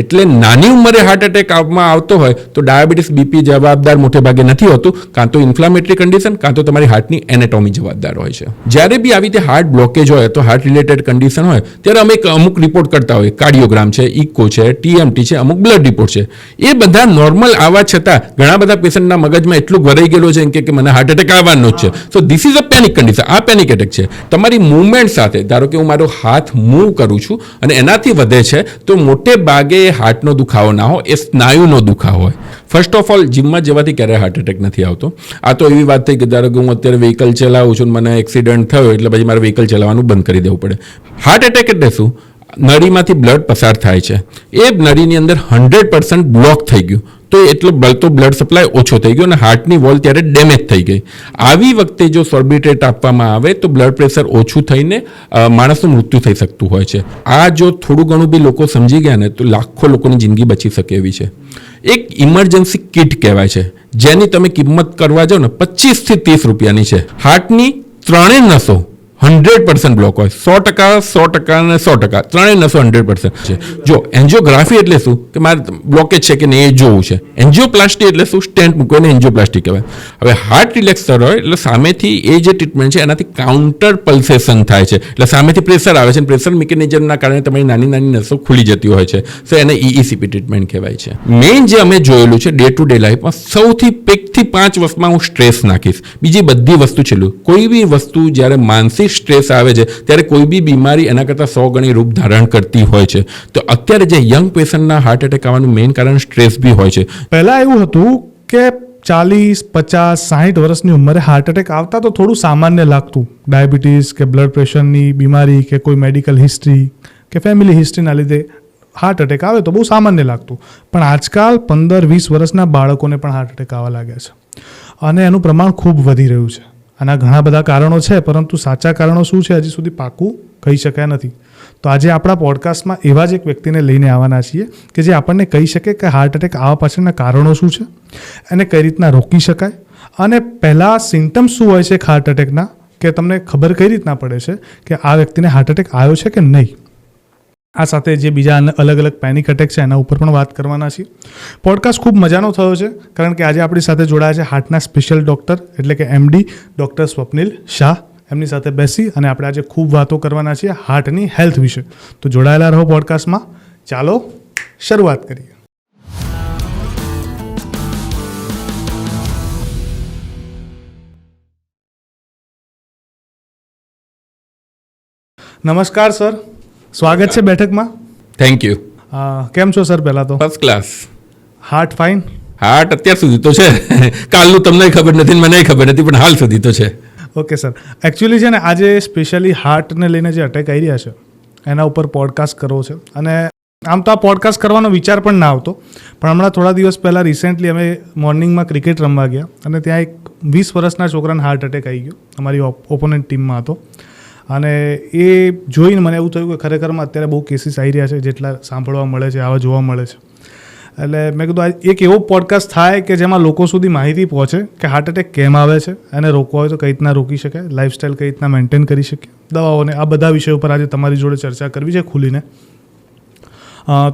એટલે નાની ઉંમરે હાર્ટ એટેક આવતો હોય તો ડાયાબિટીસ બીપી જવાબદાર મોટે ભાગે નથી હોતું, કાં તો ઇન્ફ્લામેટરી કન્ડિશન કાં તો તમારી હાર્ટની એનેટોમી જવાબદાર હોય છે. જ્યારે બી આવી રીતે હાર્ટ બ્લોકેજ હોય તો હાર્ટ રિલેટેડ કન્ડિશન હોય ત્યારે અમે અમુક રિપોર્ટ કરતા હોય, કાર્ડિયોગ્રામ છે, ઇકો છે, TMT છે, અમુક બ્લડ રિપોર્ટ છે. એ બધા નોર્મલ આવવા છતાં ઘણા બધા પેશન્ટના મગજમાં એટલું ભરાઈ ગયેલું છે કે મને હાર્ટ એટેક આવવાનો જ છે. So this is a panic condition. આ પેનિક એટેક છે. તમારી મૂવમેન્ટ સાથે ધારો કે હું મારો હાથ મૂવ કરું છું અને એનાથી વધે છે તો મોટે ભાગે હાર્ટનો દુખાવો ના હોય, એ સ્નાયુનો દુખાવો હોય. ફર્સ્ટ ઓફ ઓલ જીમમાં જવાથી ક્યારેય હાર્ટ એટેક નથી આવતો. આ તો એવી વાત થઈ કે ધારો કે હું અત્યારે વ્હીકલ ચલાવું છું, મને એક્સિડન્ટ થયો એટલે પછી મારે વ્હીકલ ચલાવવાનું બંધ કરી દેવું પડે. હાર્ટ એટેક એટલે શું? નળીમાંથી બ્લડ પસાર થાય છે, એ નળીની અંદર 100% બ્લોક થઈ ગયું તો એટલો બળતો બ્લડ સપ્લાય ઓછો થઈ ગયો અને હાર્ટની વોલ ત્યારે ડેમેજ થઈ ગઈ. આવી વખતે જો સોર્બિટ્રેટ આપવામાં આવે તો બ્લડ પ્રેશર ઓછું થઈને માણસનું મૃત્યુ થઈ શકતું હોય છે. આ જો થોડું ઘણું બી લોકો સમજી ગયા ને તો લાખો લોકોની જિંદગી બચી શકે એવી છે. એક ઇમરજન્સી કિટ કહેવાય છે, જેની તમે કિંમત કરવા જાઓ ને 25 થી 30 રૂપિયાની છે. હાર્ટની ત્રણેય નસો 100% બ્લોક હોય, 100% અને 100%, ત્રણેય નસો 100% છે. જો એન્જિયોગ્રાફી એટલે શું કે મારે બ્લોકેજ છે કે નહીં એ જોવું છે. એન્જિયોપ્લાસ્ટી એટલે શું? સ્ટેન્ટ મૂકીને એન્જિયોપ્લાસ્ટી કહેવાય. હવે હાર્ટ રિલેક્સર હોય એટલે સામેથી એ જે ટ્રીટમેન્ટ છે એનાથી કાઉન્ટર પલ્સેશન થાય છે, એટલે સામેથી પ્રેશર આવે છે અને પ્રેશર મિકેનિઝમના કારણે તમારી નાની નાની નસો ખુલી જતી હોય છે. સો એને EECP ટ્રીટમેન્ટ કહેવાય છે. મેઇન જે અમે જોયેલું છે ડે ટુ ડે લાઈફમાં, સૌથી 1 થી 5 વસ્તુમાં હું સ્ટ્રેસ નાખીશ, બીજી બધી વસ્તુ છેલ્લું. કોઈ બી વસ્તુ જ્યારે માનસિક સ્ટ્રેસ આવે છે ત્યારે કોઈ બી બીમારી એના કરતાં 100 ગણી રૂપ ધારણ કરતી હોય છે. તો અત્યારે જે યંગ પેશન્ટના હાર્ટ એટેક આવવાનું મેઇન કારણ સ્ટ્રેસ બી હોય છે. પહેલાં એવું હતું કે 40, 50, 60 વર્ષની ઉંમરે હાર્ટ એટેક આવતા તો થોડું સામાન્ય લાગતું. ડાયાબિટીસ કે બ્લડ પ્રેશરની બીમારી કે કોઈ મેડિકલ હિસ્ટ્રી કે ફેમિલી હિસ્ટ્રીના લીધે હાર્ટ એટેક આવે તો બહુ સામાન્ય લાગતું. પણ આજકાલ 15-20 વર્ષના બાળકોને પણ હાર્ટ એટેક આવવા લાગ્યા છે અને એનું પ્રમાણ ખૂબ વધી રહ્યું છે. આના ઘણા બધા કારણો છે, પરંતુ સાચા કારણો શું છે હજી સુધી પાકું કહી શકાય નથી. તો આજે આપણા પોડકાસ્ટમાં એવા જ એક વ્યક્તિને લઈને આવવાના છીએ કે જે આપણને કહી શકે કે હાર્ટ એટેક આવવા પાછળના કારણો શું છે, એને કઈ રીતના રોકી શકાય અને પહેલાં સિમ્ટમ્સ શું હોય છે હાર્ટ એટેકના, કે તમને ખબર કઈ રીતના પડે છે કે આ વ્યક્તિને હાર્ટ એટેક આવ્યો છે કે નહીં. આ સાથે જે બીજા અલગ અલગ પેનિક એટેક છે એના ઉપર પણ વાત કરવાના છીએ. પોડકાસ્ટ ખૂબ મજાનો થયો છે કારણ કે આજે આપણી સાથે જોડાયા છે હાર્ટના સ્પેશિયલ ડૉક્ટર એટલે કે MD ડૉક્ટર સ્વપ્નિલ શાહ. એમની સાથે બેસી અને આપણે આજે ખૂબ વાતો કરવાના છીએ હાર્ટની હેલ્થ વિશે. તો જોડાયેલા રહો પોડકાસ્ટમાં. ચાલો શરૂઆત કરીએ. નમસ્કાર સર, સ્વાગત છે બેઠકમાં. Thank you. કેમ છો સર? પહેલાં તો first class. Heart fine? Heart અત્યાર સુધી તો છે, કાલનું તમને ખબર નથી, મને ખબર નથી, પણ હાલ સુધી તો છે. ઓકે સર, એકચ્યુઅલી છે ને આજે સ્પેશિયલી હાર્ટને લઈને જે અટેક આવી રહ્યા છે એના ઉપર પોડકાસ્ટ કરવો છે. અને આમ તો આ પોડકાસ્ટ કરવાનો વિચાર પણ ના આવતો, પણ હમણાં થોડા દિવસ પહેલાં રિસેન્ટલી અમે મોર્નિંગમાં ક્રિકેટ રમવા ગયા અને ત્યાં એક 20 વર્ષના છોકરાને હાર્ટ એટેક આવી ગયો. અમારી ઓપોનન્ટ ટીમમાં હતો અને એ જોઈને મને એવું થયું કે ખરેખરમાં અત્યારે બહુ કેસીસ આવી રહ્યા છે, જેટલા સાંભળવા મળે છે આવા જોવા મળે છે. એટલે મેં કીધું એક એવો પોડકાસ્ટ થાય કે જેમાં લોકો સુધી માહિતી પહોંચે કે હાર્ટ એટેક કેમ આવે છે, એને રોકવા હોય તો કઈ રીતના રોકી શકાય, લાઇફસ્ટાઈલ કઈ રીતના મેન્ટેન કરી શકીએ, દવાઓને, આ બધા વિષયો ઉપર આજે તમારી જોડે ચર્ચા કરવી છે ખુલીને.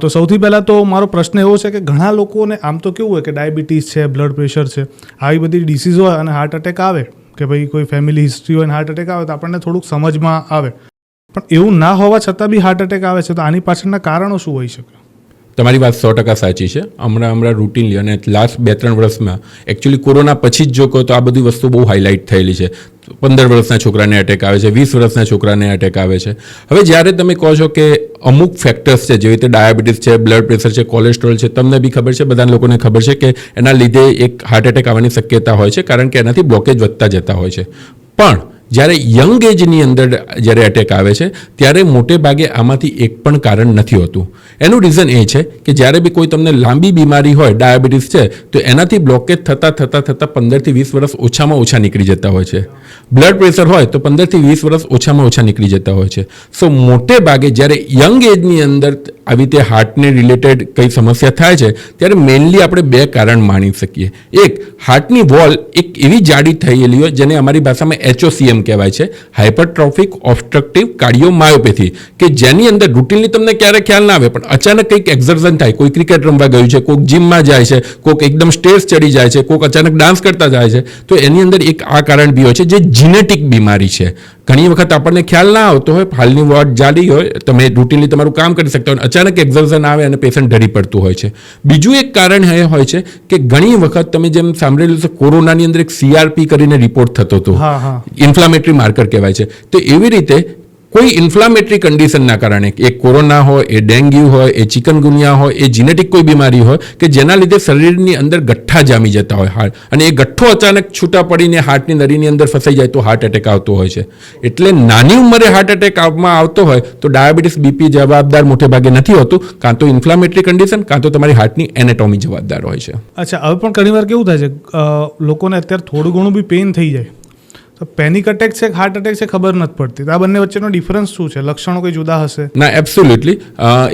તો સૌથી પહેલાં તો મારો પ્રશ્ન એવો છે કે ઘણા લોકોને આમ તો કેવું હોય કે ડાયાબિટીસ છે, બ્લડ પ્રેશર છે, આવી બધી ડિસીઝ હોય અને હાર્ટ એટેક આવે કે ભાઈ કોઈ ફેમિલી હિસ્ટ્રી હોય અને હાર્ટ એટેક આવે તો આપણને થોડુંક સમજમાં આવે, પણ એવું ના હોવા છતાં બી હાર્ટ એટેક આવે છે તો આની પાછળના કારણો શું હોઈ શકે? તમારી વાત 100% સાચી છે. હમણાં રૂટીનલી અને લાસ્ટ 2-3 વર્ષમાં એકચ્યુઅલી કોરોના પછી જ જો કહો તો આ બધી વસ્તુ બહુ હાઇલાઇટ થયેલી છે. 15 વર્ષના છોકરાને અટેક આવે છે, 20 વર્ષના છોકરાને અટેક આવે છે. હવે જ્યારે તમે કહો છો કે અમુક ફેક્ટર્સ છે, જેવી રીતે ડાયાબિટીસ છે, બ્લડ પ્રેશર છે, કોલેસ્ટ્રોલ છે, તમને બી ખબર છે, બધા લોકોને ખબર છે કે એના લીધે એક હાર્ટ એટેક આવવાની શક્યતા હોય છે કારણ કે એનાથી બ્લોકેજ વધતા જતા હોય છે. પણ જ્યારે યંગ એજની અંદર જ્યારે અટેક આવે છે ત્યારે મોટે ભાગે આમાંથી એક પણ કારણ નથી હોતું. એનું રીઝન એ છે કે જ્યારે બી કોઈ તમને લાંબી બીમારી હોય, ડાયાબિટીસ છે, તો એનાથી બ્લોકેજ થતાં 15 થી 20 વર્ષ ઓછામાં ઓછા નીકળી જતા હોય છે. બ્લડ પ્રેશર હોય તો 15 થી 20 વર્ષ ઓછામાં ઓછા નીકળી જતા હોય છે. સો મોટે ભાગે જ્યારે યંગ એજની અંદર આવી રીતે હાર્ટને રિલેટેડ કઈ સમસ્યા થાય છે ત્યારે મેઇનલી આપણે 2 કારણ માની શકીએ. એક, હાર્ટની વોલ એક એવી જાડી થયેલી હોય જેને અમારી ભાષામાં HOCM HOM કહેવાય છે, હાઇપરટ્રોફિક ઓબ્સ્ટ્રક્ટિવ કાર્ડિયોમાયોપેથી, કે જેની અંદર રૂટીનલી તમને ક્યારે ખ્યાલ ના આવે પણ અચાનક કંઈક એક્ઝર્ઝન થાય, કોઈ ક્રિકેટ રમવા ગયું છે, કોઈક જીમમાં જાય છે, કોઈક એકદમ સ્ટેજ ચડી જાય છે, કોઈક અચાનક ડાન્સ કરતા જાય છે, તો એની અંદર એક આ કારણ બી હોય છે જે જીનેટિક બીમારી છે. ઘણી વખત આપણને ખ્યાલ ના આવતો હોય, હાલની વોર્ડ જાડી હોય, તમે રૂટીનલી તમારું કામ કરી શકતા હોય, અચાનક એક્ઝર્ઝન આવે અને પેશન્ટ ઢળી પડતું હોય છે. બીજું એક કારણ એ હોય છે કે ઘણી વખત તમે જેમ સાંભળેલું છે, કોરોનાની અંદર એક CRP કરીને રિપોર્ટ થતો હતો, ઇન્ફ્લામેટરી માર્કર કહેવાય છે. તો એવી રીતે કોઈ ઇન્ફ્લામેટરી કન્ડિશનના કારણે, એ કોરોના હોય, એ ડેન્ગ્યુ હોય, એ ચિકનગુનિયા હોય, એ જીનેટિક કોઈ બીમારી હોય કે જેના લીધે શરીરની અંદર ગઠ્ઠા જામી જતા હોય હાર્ટ, અને એ ગઠ્ઠો અચાનક છૂટા પડીને હાર્ટની નળીની અંદર ફસાઈ જાય તો હાર્ટ એટેક આવતો હોય છે. એટલે નાની ઉંમરે હાર્ટ એટેક આવતો હોય તો ડાયાબિટીસ BP જવાબદાર મોટે ભાગે નથી હોતું, કાં તો ઇન્ફ્લામેટરી કન્ડિશન, કાં તો તમારી હાર્ટની એનેટોમી જવાબદાર હોય છે. અચ્છા, હવે પણ ઘણીવાર કેવું થાય છે, લોકોને અત્યારે થોડું ઘણું બી પેઇન થઈ જાય તો પેનિક અટેક છે કે હાર્ટ અટેક છે ખબર નથી પડતી. આ બંને વચ્ચેનો ડિફરન્સ શું છે? લક્ષણો કોઈ જુદા હશે? ના, એબ્સોલ્યુટલી.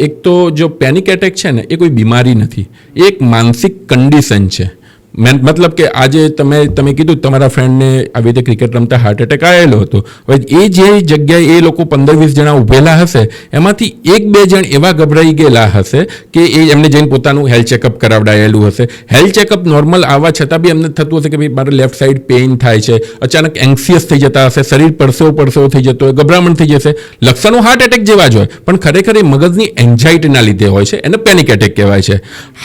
એક તો જો પેનિક એટેક છે ને, એ કોઈ બીમારી નથી, એ એક માનસિક કન્ડિશન છે. મતલબ કે આજે તમે કીધું તમારા ફ્રેન્ડને આવી રીતે ક્રિકેટ રમતા હાર્ટ એટેક આવેલો હતો. હવે એ જે જગ્યાએ એ લોકો 15-20 જણા ઊભેલા હશે, એમાંથી 1-2 જણ એવા ગભરાઈ ગયેલા હશે કે એ એમને જઈને પોતાનું હેલ્થ ચેકઅપ કરાવડાયેલું હશે. હેલ્થ ચેકઅપ નોર્મલ આવવા છતાં બી એમને થતું હશે કે ભાઈ મારે લેફ્ટ સાઈડ પેઇન થાય છે, અચાનક એન્ક્સિયસ થઈ જતા હશે, શરીર પરસેવો થઈ જતો હોય, ગભરામણ થઈ જશે. લક્ષણો હાર્ટ એટેક જેવા જ હોય, પણ ખરેખર એ મગજની એન્ઝાઇટીના લીધે હોય છે, એને પેનિક એટેક કહેવાય છે.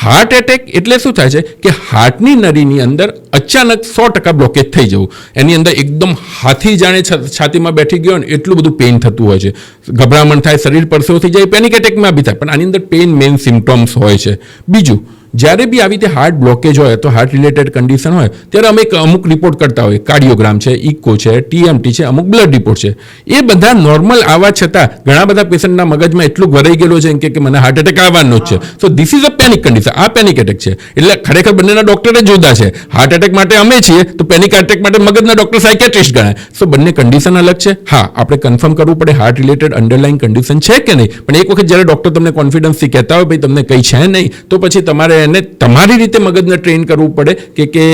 હાર્ટ એટેક એટલે શું થાય છે કે હાર્ટની નળીની અંદર અચાનક 100% બ્લોકેજ થઈ જવું, એની અંદર એકદમ હાથી જાણે છાતીમાં બેઠી ગયો ને એટલું બધું પેઇન થતું હોય છે, ગભરામણ થાય, શરીર પરસેવો થઈ જાય, પેનિક એટેકમાં બી થાય. પણ આની અંદર પેઇન મેઇન સિમ્પટોમ્સ હોય છે. બીજું, જ્યારે બી આવી રીતે હાર્ટ બ્લોકેજ હોય તો હાર્ટ રિલેટેડ કન્ડિશન હોય ત્યારે અમે અમુક રિપોર્ટ કરતા હોય, કાર્ડિયોગ્રામ છે, ઇકો છે, TMT છે, અમુક બ્લડ રિપોર્ટ છે. એ બધા નોર્મલ આવવા છતાં ઘણા બધા પેશન્ટના મગજમાં એટલું ભરાઈ ગયેલું છે કે મને હાર્ટ એટેક આવવાનો જ છે. So this is a panic condition. આ પેનિક એટેક છે. એટલે ખરેખર બંનેના ડોક્ટર જ જુદા છે. હાર્ટ એટેક માટે અમે છીએ તો પેનિક એટેક માટે મગજના ડોક્ટર સાયકેટ્રિસ્ટ ગણાય. સો બંને કન્ડિશન અલગ છે. હા, આપણે કન્ફર્મ કરવું પડે હાર્ટ રિલેટેડ અંડરલાઇન કન્ડિશન છે કે નહીં. પણ એક વખત જ્યારે ડોક્ટર તમને કોન્ફિડન્સથી કહેતા હોય ભાઈ તમને કંઈ છે નહીં, તો પછી તમારે એને તમારી રીતે મગજને ટ્રેન કરવું પડે કે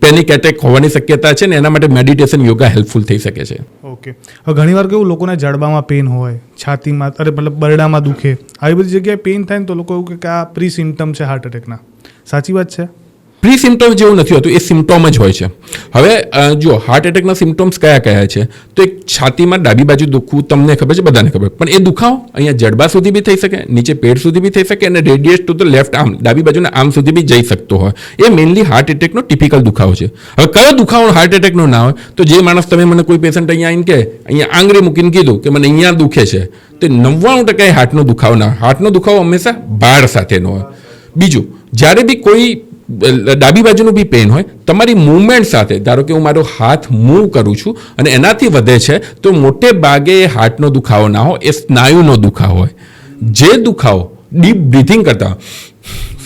પેનિક એટેક હોવાની શક્યતા છે ને એના માટે મેડિટેશન, યોગા હેલ્પફુલ થઈ શકે છે. ઓકે. હવે ઘણીવાર કેવું લોકોને જડબામાં પેઇન હોય, છાતીમાં, મતલબ બરડામાં દુખે, આવી બધી જગ્યાએ પેઇન થાય ને તો લોકો એવું કે આ પ્રી સિમ્ટમ છે હાર્ટ એટેકના. સાચી વાત છે? પ્રી સિમ્ટોમ જેવું નથી હોતું, એ સિમ્ટોમ જ હોય છે. હવે જો હાર્ટ એટેકના સિમ્ટોમ્સ કયા છે, તો એક છાતીમાં ડાબી બાજુ દુખવું, તમને ખબર છે, બધાને ખબર, પણ એ દુખાવો અહીંયા જડબા સુધી બી થઈ શકે, નીચે પેટ સુધી બી થઈ શકે, અને radiate to the left arm, ડાબી બાજુના આર્મ સુધી બી જઈ શકતો હોય. એ મેઇનલી હાર્ટ એટેકનો ટિપિકલ દુખાવો છે. હવે કયો દુખાવો હાર્ટ એટેકનો ના હોય? તો જે માણસ, તમે મને કોઈ પેશન્ટ અહીંયા આવીને કે અહીંયા આંગળી મૂકીને કીધું કે મને અહીંયા દુખે છે, તો 99% હાર્ટનો દુખાવો ના હોય. હાર્ટનો દુખાવો હંમેશા ભાર સાથેનો હોય. બીજું, જ્યારે બી કોઈ ડાબી બાજુનું બી પેઇન હોય, તમારી મૂવમેન્ટ સાથે, ધારો કે હું મારો હાથ મૂવ કરું છું અને એનાથી વધે છે, તો મોટે ભાગે એ હાર્ટનો દુખાવો ના હોય, એ સ્નાયુનો દુખાવો હોય. જે દુખાવો ડીપ બ્રીથિંગ કરતા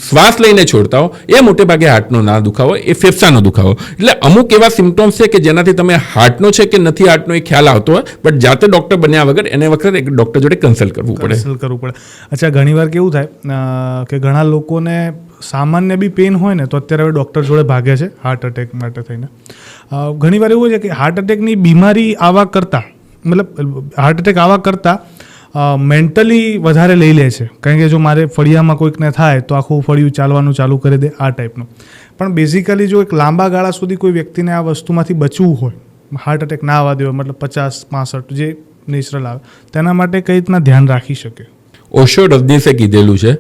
શ્વાસ લઈને છોડતા હો, એ મોટે ભાગે હાર્ટનો ના દુખાવો, એ ફેફસાનો દુખાવો. એટલે અમુક એવા સિમ્ટોમ્સ છે કે જેનાથી તમે હાર્ટનો છે કે નથી હાર્ટનો એ ખ્યાલ આવતો હોય, બટ જાતે ડૉક્ટર બન્યા વગર એને વખત એક ડૉક્ટર જોડે કન્સલ્ટ કરવું પડે. અચ્છા, ઘણીવાર કેવું થાય કે ઘણા લોકોને સામાન્ય બી પેઇન હોય ને તો અત્યારે હવે ડૉક્ટર જોડે ભાગે છે હાર્ટ એટેક માટે થઈને. ઘણીવાર એવું છે કે હાર્ટ એટેકની બીમારી આવવા કરતાં, મતલબ હાર્ટ એટેક આવવા કરતાં મેન્ટલી વધારે લઈ લે છે. કારણ કે જો મારે ફળિયામાં કોઈકને થાય તો આખું ફળિયું ચાલવાનું ચાલુ કરી દે, આ ટાઈપનું. પણ બેઝિકલી જો એક લાંબા ગાળા સુધી કોઈ વ્યક્તિને આ વસ્તુમાંથી બચવું હોય, હાર્ટ એટેક ના આવવા દેવો, મતલબ 50-65 જે નેચરલ આવે, તેના માટે કઈ રીતના ધ્યાન રાખી શકે? ઓશો રજનીશે કીધેલું છે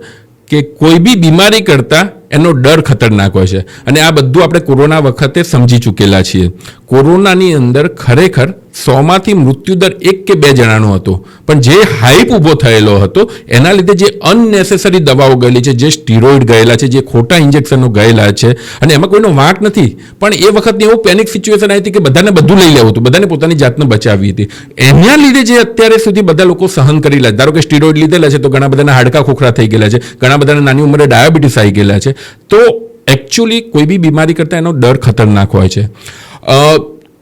કે કોઈ બી બીમારી કરતાં એનો ડર ખતરનાક હોય છે. અને આ બધું આપણે કોરોના વખતે સમજી ચૂકેલા છીએ. કોરોનાની અંદર ખરેખર 100માંથી મૃત્યુદર 1 કે 2 જણાનો હતો, પણ જે હાઈપ ઊભો થયેલો હતો એના લીધે જે અનનેસેસરી દવાઓ ગયેલી છે, જે સ્ટીરોઇડ ગયેલા છે, જે ખોટા ઇન્જેક્શનો ગયેલા છે, અને એમાં કોઈનો વાંક નથી, પણ એ વખતની એવું પેનિક સિચ્યુએશન આવી હતી કે બધાને બધું લઈ લેવું હતું, બધાને પોતાની જાતને બચાવવી હતી. એના લીધે જે અત્યારે સુધી બધા લોકો સહન કરી લે, ધારો કે સ્ટીરોઇડ લીધેલા છે તો ઘણા બધાના હાડકા ખોખરા થઈ ગયેલા છે, ઘણા બધાના નાની ઉંમરે ડાયાબિટીસ આવી ગયેલા છે. તો એકચ્યુઅલી કોઈ બી બીમારી કરતાં એનો ડર ખતરનાક હોય છે.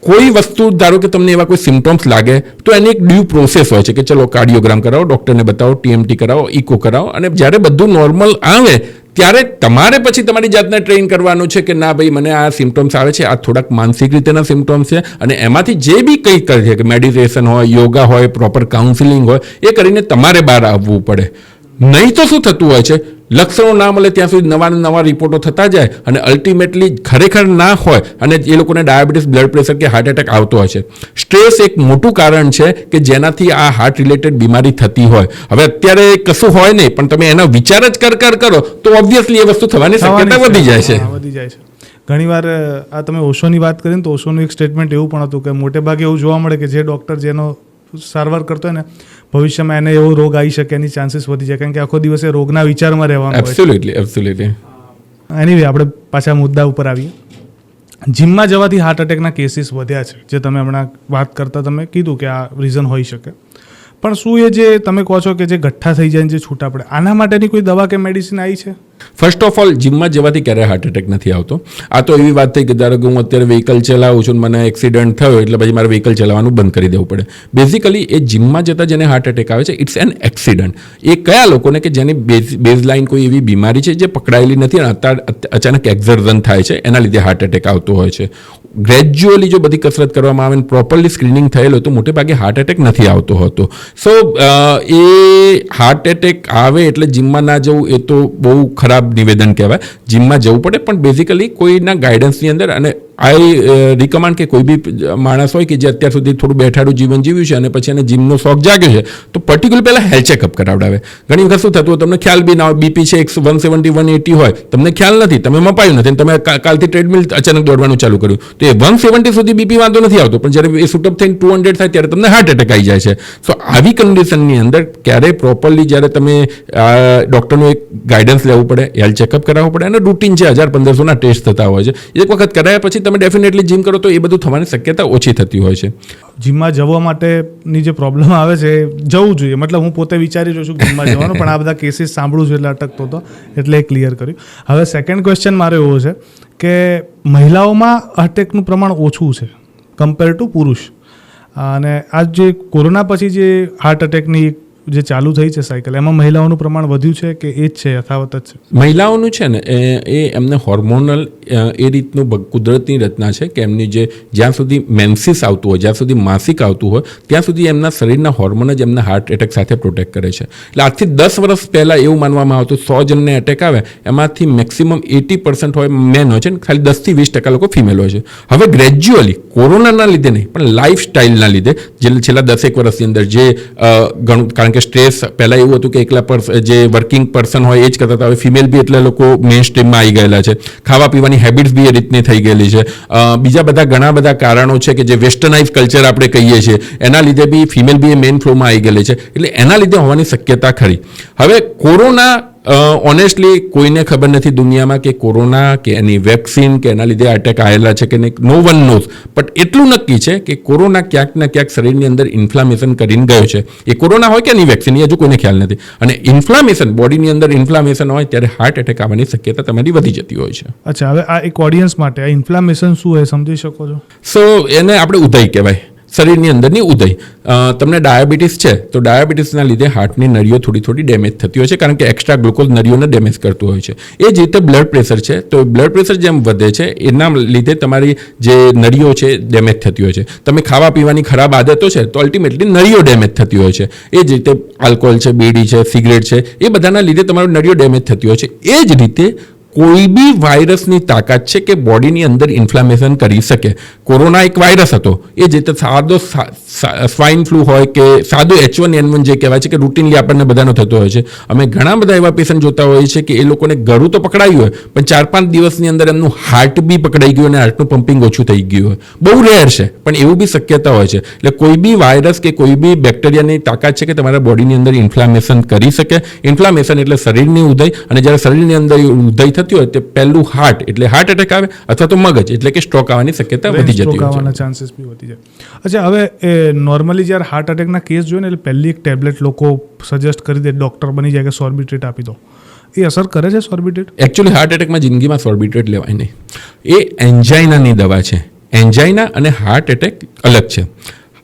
કોઈ વસ્તુ, ધારો કે તમને એવા કોઈ સિમ્ટોમ્સ લાગે તો એની એક ડ્યુ પ્રોસેસ હોય છે કે ચલો કાર્ડિયોગ્રામ કરાવો, ડૉક્ટરને બતાવો, TMT કરાવો, ઇકો કરાવો, અને જ્યારે બધું નોર્મલ આવે ત્યારે તમારે પછી તમારી જાતને ટ્રેન કરવાનું છે કે ના ભાઈ મને આ સિમ્ટમ્સ આવે છે, આ થોડાક માનસિક રીતેના સિમ્ટમ્સ છે, અને એમાંથી જે બી કંઈ કરે છે કે મેડિટેશન હોય, યોગા હોય, પ્રોપર કાઉન્સિલિંગ હોય, એ કરીને તમારે બહાર આવવું પડે. નહીં તો શું થતું હોય છે, લક્ષણો ના મળે ત્યાં સુધી નવા નવા રિપોર્ટો થતા જાય અને અલ્ટિમેટલી ખરેખર ના હોય અને એ લોકોને ડાયાબિટીસ, બ્લડ પ્રેશર કે હાર્ટ એટેક આવતો હોય છે. સ્ટ્રેસ એક મોટું કારણ છે કે જેનાથી આ હાર્ટ રિલેટેડ બીમારી થતી હોય. હવે અત્યારે કશું હોય નહીં પણ તમે એનો વિચાર જ કરો તો ઓબ્વિયસલી એ વસ્તુ થવાની શક્યતા વધી જાય છે. વધી જાય છે. ઘણીવાર આ તમે ઓશોની વાત કરીને તો ઓશોનું એક સ્ટેટમેન્ટ એવું પણ હતું કે મોટે ભાગે એવું જોવા મળે કે જે ડૉક્ટર જેનો સારવાર કરતો હોય ને ભવિષ્યમાં એને એવો રોગ આવી શકે એની ચાન્સીસ વધી જાય, કારણ કે આખો દિવસ એ રોગના વિચારમાં રહેવાનું હોય. એબ્સોલ્યુટલી. એનીવે આપણે પાછા મુદ્દા ઉપર આવીએ. જીમમાં જવાથી હાર્ટ એટેકના કેસીસ વધ્યા છે, જે તમે હમણાં વાત કરતા તમે કીધું કે આ રીઝન હોઈ શકે, પણ શું એ જે તમે કહો છો કે જે ગઠ્ઠા થઈ જાય જે છૂટા પડે, આના માટેની કોઈ દવા કે મેડિસિન આવી છે? ફર્સ્ટ ઓફ ઓલ, જીમમાં જવાથી ક્યારેય હાર્ટ એટેક નથી આવતો. આ તો એવી વાત થઈ કે ધારો કે હું અત્યારે વ્હીકલ ચલાવું છું, મને એક્સિડન્ટ થયો એટલે પછી મારે વ્હીકલ ચલાવવાનું બંધ કરી દેવું પડે. બેઝિકલી એ જીમમાં જતાં જેને હાર્ટ એટેક આવે છે, ઇટ્સ એન એક્સિડન્ટ. એ કયા લોકોને કે જેની બેઝ લાઇન કોઈ એવી બીમારી છે જે પકડાયેલી નથી અને અત્યારે અચાનક એક્ઝર્ઝન થાય છે, એના લીધે હાર્ટ એટેક આવતો હોય છે. ગ્રેજ્યુઅલી જો બધી કસરત કરવામાં આવે ને પ્રોપરલી સ્ક્રીનિંગ થયેલો તો મોટે ભાગે હાર્ટ એટેક નથી આવતો હોતો. સો એ હાર્ટ એટેક આવે એટલે જીમમાં ના જવું એ તો બહુ ખરાબ નિવેદન કહેવાય. જીમમાં જવું પડે, પણ બેઝિકલી કોઈના ગાઈડન્સની અંદર. અને આઈ રિકમેન્ડ કે કોઈ બી માણસ હોય કે જે અત્યાર સુધી થોડું બેઠાડું જીવન જીવ્યું છે અને પછી એને જીમનો શોખ જાગ્યો છે તો પર્ટિક્યુલર પહેલાં હેલ્થ ચેકઅપ કરાવડાવે. ઘણી વખત શું થતું હોય તમને ખ્યાલ બી ના હોય, બીપી છે 170 180 હોય, તમને ખ્યાલ નથી, તમે મપાયું નથી, તમે કાલથી ટ્રેડમિલ અચાનક દોડવાનું ચાલુ કર્યું તો એ 170 સુધી બીપી વાંધો નથી આવતો, પણ જ્યારે એ શૂટઅપ થઈને 200 થાય ત્યારે તમને હાર્ટ એટેક આવી જાય છે. સો આવી કન્ડિશનની અંદર ક્યારેય પ્રોપરલી જ્યારે તમે ડૉક્ટરનું એક ગાઈડન્સ લેવું પડે, હેલ્થ ચેકઅપ કરાવવું પડે, અને રૂટીન છે 1000-1500ના ટેસ્ટ થતા હોય છે. એક વખત કરાયા પછી તમે ડેફિનેટલી જીમ કરો તો એ બધું થવાની શક્યતા ઓછી થતી હોય છે. જીમમાં જવા માટેની જે પ્રોબ્લેમ આવે છે જવું જોઈએ, મતલબ હું પોતે વિચારી રહ્યો છું જીમમાં જવાનું, પણ આ બધા કેસીસ સાંભળું છું એટલે અટકતો હતો, એટલે એ ક્લિયર કર્યું. હવે સેકન્ડ ક્વેશ્ચન મારો એવો છે કે મહિલાઓમાં અટેકનું પ્રમાણ ઓછું છે કમ્પેર ટુ પુરુષ, અને આ જે કોરોના પછી જે હાર્ટ એટેકની જે ચાલુ થઈ છે સાયકલ, એમાં મહિલાઓનું પ્રમાણ વધ્યું છે કે એ જ છે, યથાવત જ છે? મહિલાઓનું છે ને એ એમને હોર્મોનલ એ રીતનું કુદરતની રચના છે કે એમની જે જ્યાં સુધી મેન્સિસ આવતું હોય, જ્યાં સુધી માસિક આવતું હોય ત્યાં સુધી એમના શરીરના હોર્મોન જ એમના હાર્ટ એટેક સાથે પ્રોટેક્ટ કરે છે. એટલે આજથી 10 વર્ષ પહેલાં એવું માનવામાં આવતું 100 જણને એટેક આવે એમાંથી મેક્સિમમ 80% હોય મેન હોય છે ને ખાલી 10 થી 20% લોકો ફિમેલ હોય છે. હવે ગ્રેજ્યુઅલી કોરોનાના લીધે નહીં પણ લાઈફસ્ટાઈલના લીધે છેલ્લા 10 વર્ષની અંદર જે ઘણું, કારણ કે સ્ટ્રેસ પહેલાં એવું હતું કે એકલા જે વર્કિંગ પર્સન હોય એ જ કરતા હતા, હવે ફિમેલ બી એટલે લોકો મેઇન સ્ટ્રીમમાં આવી ગયેલા છે, ખાવા પીવાની હેબિટ્સ બી એ રીતની થઈ ગયેલી છે, બીજા બધા ઘણા બધા કારણો છે કે જે વેસ્ટર્નાઇઝ કલ્ચર આપણે કહીએ છીએ એના લીધે બી ફિમેલ બી એ મેઇન ફ્લોમાં આવી ગયેલી છે, એટલે એના લીધે હોવાની શક્યતા ખરી. હવે કોરોના ઓનેસ્ટલી કોઈને ખબર નથી દુનિયામાં કે કોરોના કે એની વેક્સિન કે એના લીધે અટેક આવેલા છે કે નહીં, નો વન નોઝ. બટ એટલું નક્કી છે કે કોરોના ક્યાંક ને ક્યાંક શરીરની અંદર ઇન્ફ્લામેશન કરીને ગયો છે. એ કોરોના હોય કે એની વેક્સિન, એ હજુ કોઈને ખ્યાલ નથી. અને ઇન્ફ્લામેશન, બોડીની અંદર ઇન્ફ્લામેશન હોય ત્યારે હાર્ટ એટેક આવવાની શક્યતા તમારી વધી જતી હોય છે. અચ્છા, હવે આ એક ઓડિયન્સ માટે આ ઇન્ફ્લામેશન શું હોય સમજી શકો છો? સો એને આપણે ઉદય કહેવાય, શરીરની અંદરની ઉદય. તમને ડાયાબિટીસ છે તો ડાયાબિટીસના લીધે હાર્ટની નળીઓ થોડી ડેમેજ થતી હોય છે, કારણ કે એક્સ્ટ્રા ગ્લુકોઝ નળીઓને ડેમેજ કરતું હોય છે. એ જ રીતે બ્લડ પ્રેશર છે તો બ્લડ પ્રેશર જેમ વધે છે એના લીધે તમારી જે નળીઓ છે ડેમેજ થતી હોય છે. તમે ખાવા પીવાની ખરાબ આદતો છે તો અલ્ટિમેટલી નળીઓ ડેમેજ થતી હોય છે. એ જ રીતે આલ્કોહોલ છે, બીડી છે, સિગરેટ છે, એ બધાના લીધે તમારી નળીઓ ડેમેજ થતી હોય છે. એ જ રીતે કોઈ બી વાયરસની તાકાત છે કે બોડીની અંદર ઇન્ફ્લામેશન કરી શકે. કોરોના એક વાયરસ હતો, એ જ રીતે સાદો સ્વાઇન ફ્લૂ હોય કે સાદો H1N1 જે કહેવાય છે કે રૂટીનલી આપણને બધાનો થતો હોય છે. અમે ઘણા બધા એવા પેશન્ટ જોતા હોઈએ છીએ કે એ લોકોને ગળું તો પકડાયું હોય પણ 4-5 દિવસની અંદર એમનું હાર્ટ બી પકડાઈ ગયું અને હાર્ટનું પમ્પિંગ ઓછું થઈ ગયું હોય. બહુ રેર છે પણ એવું બી શક્યતા હોય છે. એટલે કોઈ બી વાયરસ કે કોઈ બી બેક્ટેરિયાની તાકાત છે કે તમારા બોડીની અંદર ઇન્ફ્લામેશન કરી શકે. ઇન્ફ્લામેશન એટલે શરીરની ઉદય, અને જ્યારે શરીરની અંદર ઉદય થતી હોય તે પહેલું હાર્ટ એટલે હાર્ટ એટેક આવે, અથવા તો મગજ એટલે કે સ્ટ્રોક આવવાની શક્યતા વધી જતી હોય છે. ચાન્સીસ બી વધી જાય. અચ્છા, હવે નોર્મલી જ્યારે હાર્ટ એટેકના કેસ જોઈએ ને એટલે પહેલી એક ટેબ્લેટ લોકો સજેસ્ટ કરી દે, ડૉક્ટર બની જાય કે સોર્બિટ્રેટ આપી દો. એ અસર કરે છે સોર્બિટ્રેટ? એકચ્યુઅલી હાર્ટ એટેકમાં જિંદગીમાં સોર્બિટ્રેટ લેવાય નહીં. એ એન્જાઇનાની દવા છે. એન્જાઇના અને હાર્ટ એટેક અલગ છે.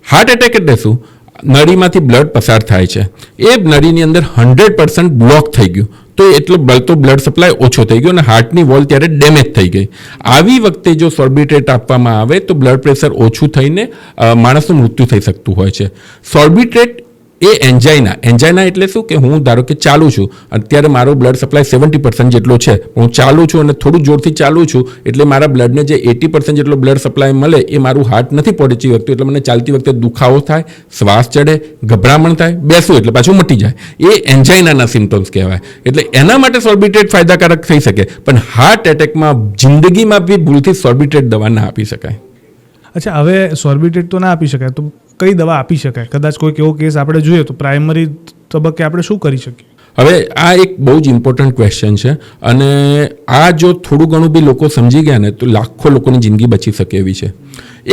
હાર્ટ એટેક એટલે શું? નળીમાંથી બ્લડ પસાર થાય છે, એ નળીની અંદર 100% બ્લોક થઈ ગયું તો એટલો બ્લડ સપ્લાય ઓછો થઈ ગયો અને હાર્ટની વોલ ત્યારે ડેમેજ થઈ ગઈ. આવી વખતે જો સોર્બિટ્રેટ આપવામાં આવે તો બ્લડ પ્રેશર ઓછું થઈને માણસનું મૃત્યુ થઈ શકતું હોય છે. સોર્બિટ્રેટ એ એન્જાઇના એટલે શું કે હું ધારો કે ચાલું છું, અત્યારે મારો બ્લડ સપ્લાય 70% જેટલો છે, હું ચાલું છું અને થોડું જોરથી ચાલું છું એટલે મારા બ્લડને જે 80% જેટલો બ્લડ સપ્લાય મળે એ મારું હાર્ટ નથી પહોંચી શકતું, એટલે મને ચાલતી વખતે દુખાવો થાય, શ્વાસ ચડે, ગભરામણ થાય, બેસું એટલે પાછું મટી જાય. એ એન્જાઇનાના સિમ્ટમ્સ કહેવાય. એટલે એના માટે સોર્બિટ્રેટ ફાયદાકારક થઈ શકે, પણ હાર્ટ એટેકમાં જિંદગીમાં બી ભૂલથી સોર્બિટ્રેટ દવા ના આપી શકાય. અચ્છા, હવે સોર્બિટ્રેટ તો ના આપી શકાય, તો કઈ દવા આપી શકાય? કદાચ કોઈક એવો કેસ આપણે જોઈએ તો પ્રાઇમરી તબક્કે આપણે શું કરી શકીએ? હવે આ એક બહુ જ ઇમ્પોર્ટન્ટ ક્વેશ્ચન છે અને આ જો થોડું ઘણું બી લોકો સમજી ગયા ને તો લાખો લોકોની જિંદગી બચી શકે એવી છે.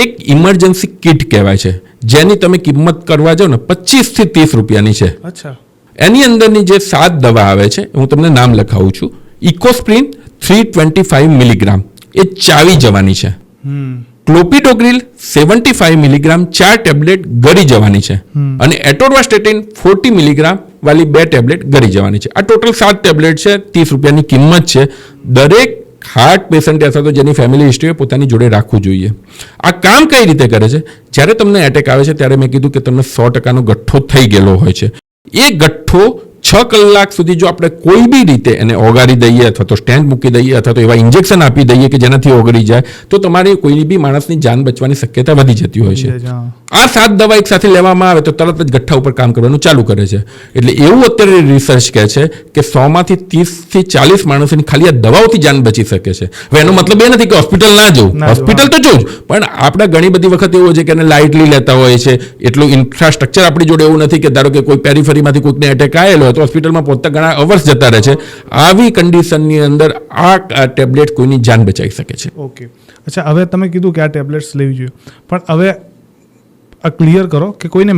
એક ઇમરજન્સી કિટ કહેવાય છે, જેની તમે કિંમત કરવા જાઓ ને 25 થી 30 રૂપિયાની છે. અચ્છા. એની અંદરની જે 7 દવા આવે છે, હું તમને નામ લખાવું છું. ઇકોસ્પ્રિન 325 મિલીગ્રામ એ ચાવી જવાની છે. ક્લોપિડોગ્રીલ 75 મિલીગ્રામ 4 ટેબ્લેટ ગળી જવાની છે અને એટોર્વાસ્ટેટિન 40 મિલીગ્રામ વાળી 2 ટેબ્લેટ ગળી જવાની છે. આ ટોટલ 7 ટેબ્લેટ છે, 30 રૂપિયાની કિંમત છે. દરેક હાર્ટ પેશન્ટ અથવા તો જેની ફેમિલી હિસ્ટ્રી પોતાની જોડે રાખવું જોઈએ. આ કામ કઈ રીતે કરે છે? જ્યારે તમને એટેક આવે છે ત્યારે મેં કીધું કે તમને 100% ગઠ્ઠો થઈ ગયેલો હોય છે. એ ગઠ્ઠો 6 કલાક સુધી જો આપણે કોઈ બી રીતે એને ઓગાળી દઈએ અથવા તો સ્ટેન્ટ મૂકી દઈએ અથવા તો એવા ઇન્જેક્શન આપી દઈએ કે જેનાથી ઓગળી જાય તો તમારી કોઈ બી માણસની જાન બચવાની શક્યતા વધી જતી હોય છે. આ 7 દવા એક સાથે લેવામાં આવે તો તરત જ ગઠ્ઠા ઉપર કામ કરવાનું ચાલુ કરે છે. એટલે એવું અત્યારે રિસર્ચ કહે છે કે 100માંથી 30 થી 40 માણસોની ખાલી આ દવાઓથી જાન બચી શકે છે. હવે એનો મતલબ એ નથી કે હોસ્પિટલ ના જવું, હોસ્પિટલ તો જવું જ, પણ આપણે ઘણી બધી વખત એવું છે કે એને લાઇટલી લેતા હોય છે. એટલું ઇન્ફ્રાસ્ટ્રક્ચર આપણી જોડે એવું નથી કે ધારો કે કોઈ પેરીફરીમાંથી કોઈકને એટેક આવેલો તો હોસ્પિટલમાં પહોંચતા ઘણા અવર્સ જતા રહે છે. આવી કન્ડિશનની અંદર આ ટેબ્લેટ કોઈની જાન બચાવી શકે છે. ઓકે. અચ્છા, હવે તમે કીધું કે આ ટેબ્લેટ્સ લેવી જોઈએ, પણ હવે આ ક્લિયર કરો કે કોઈને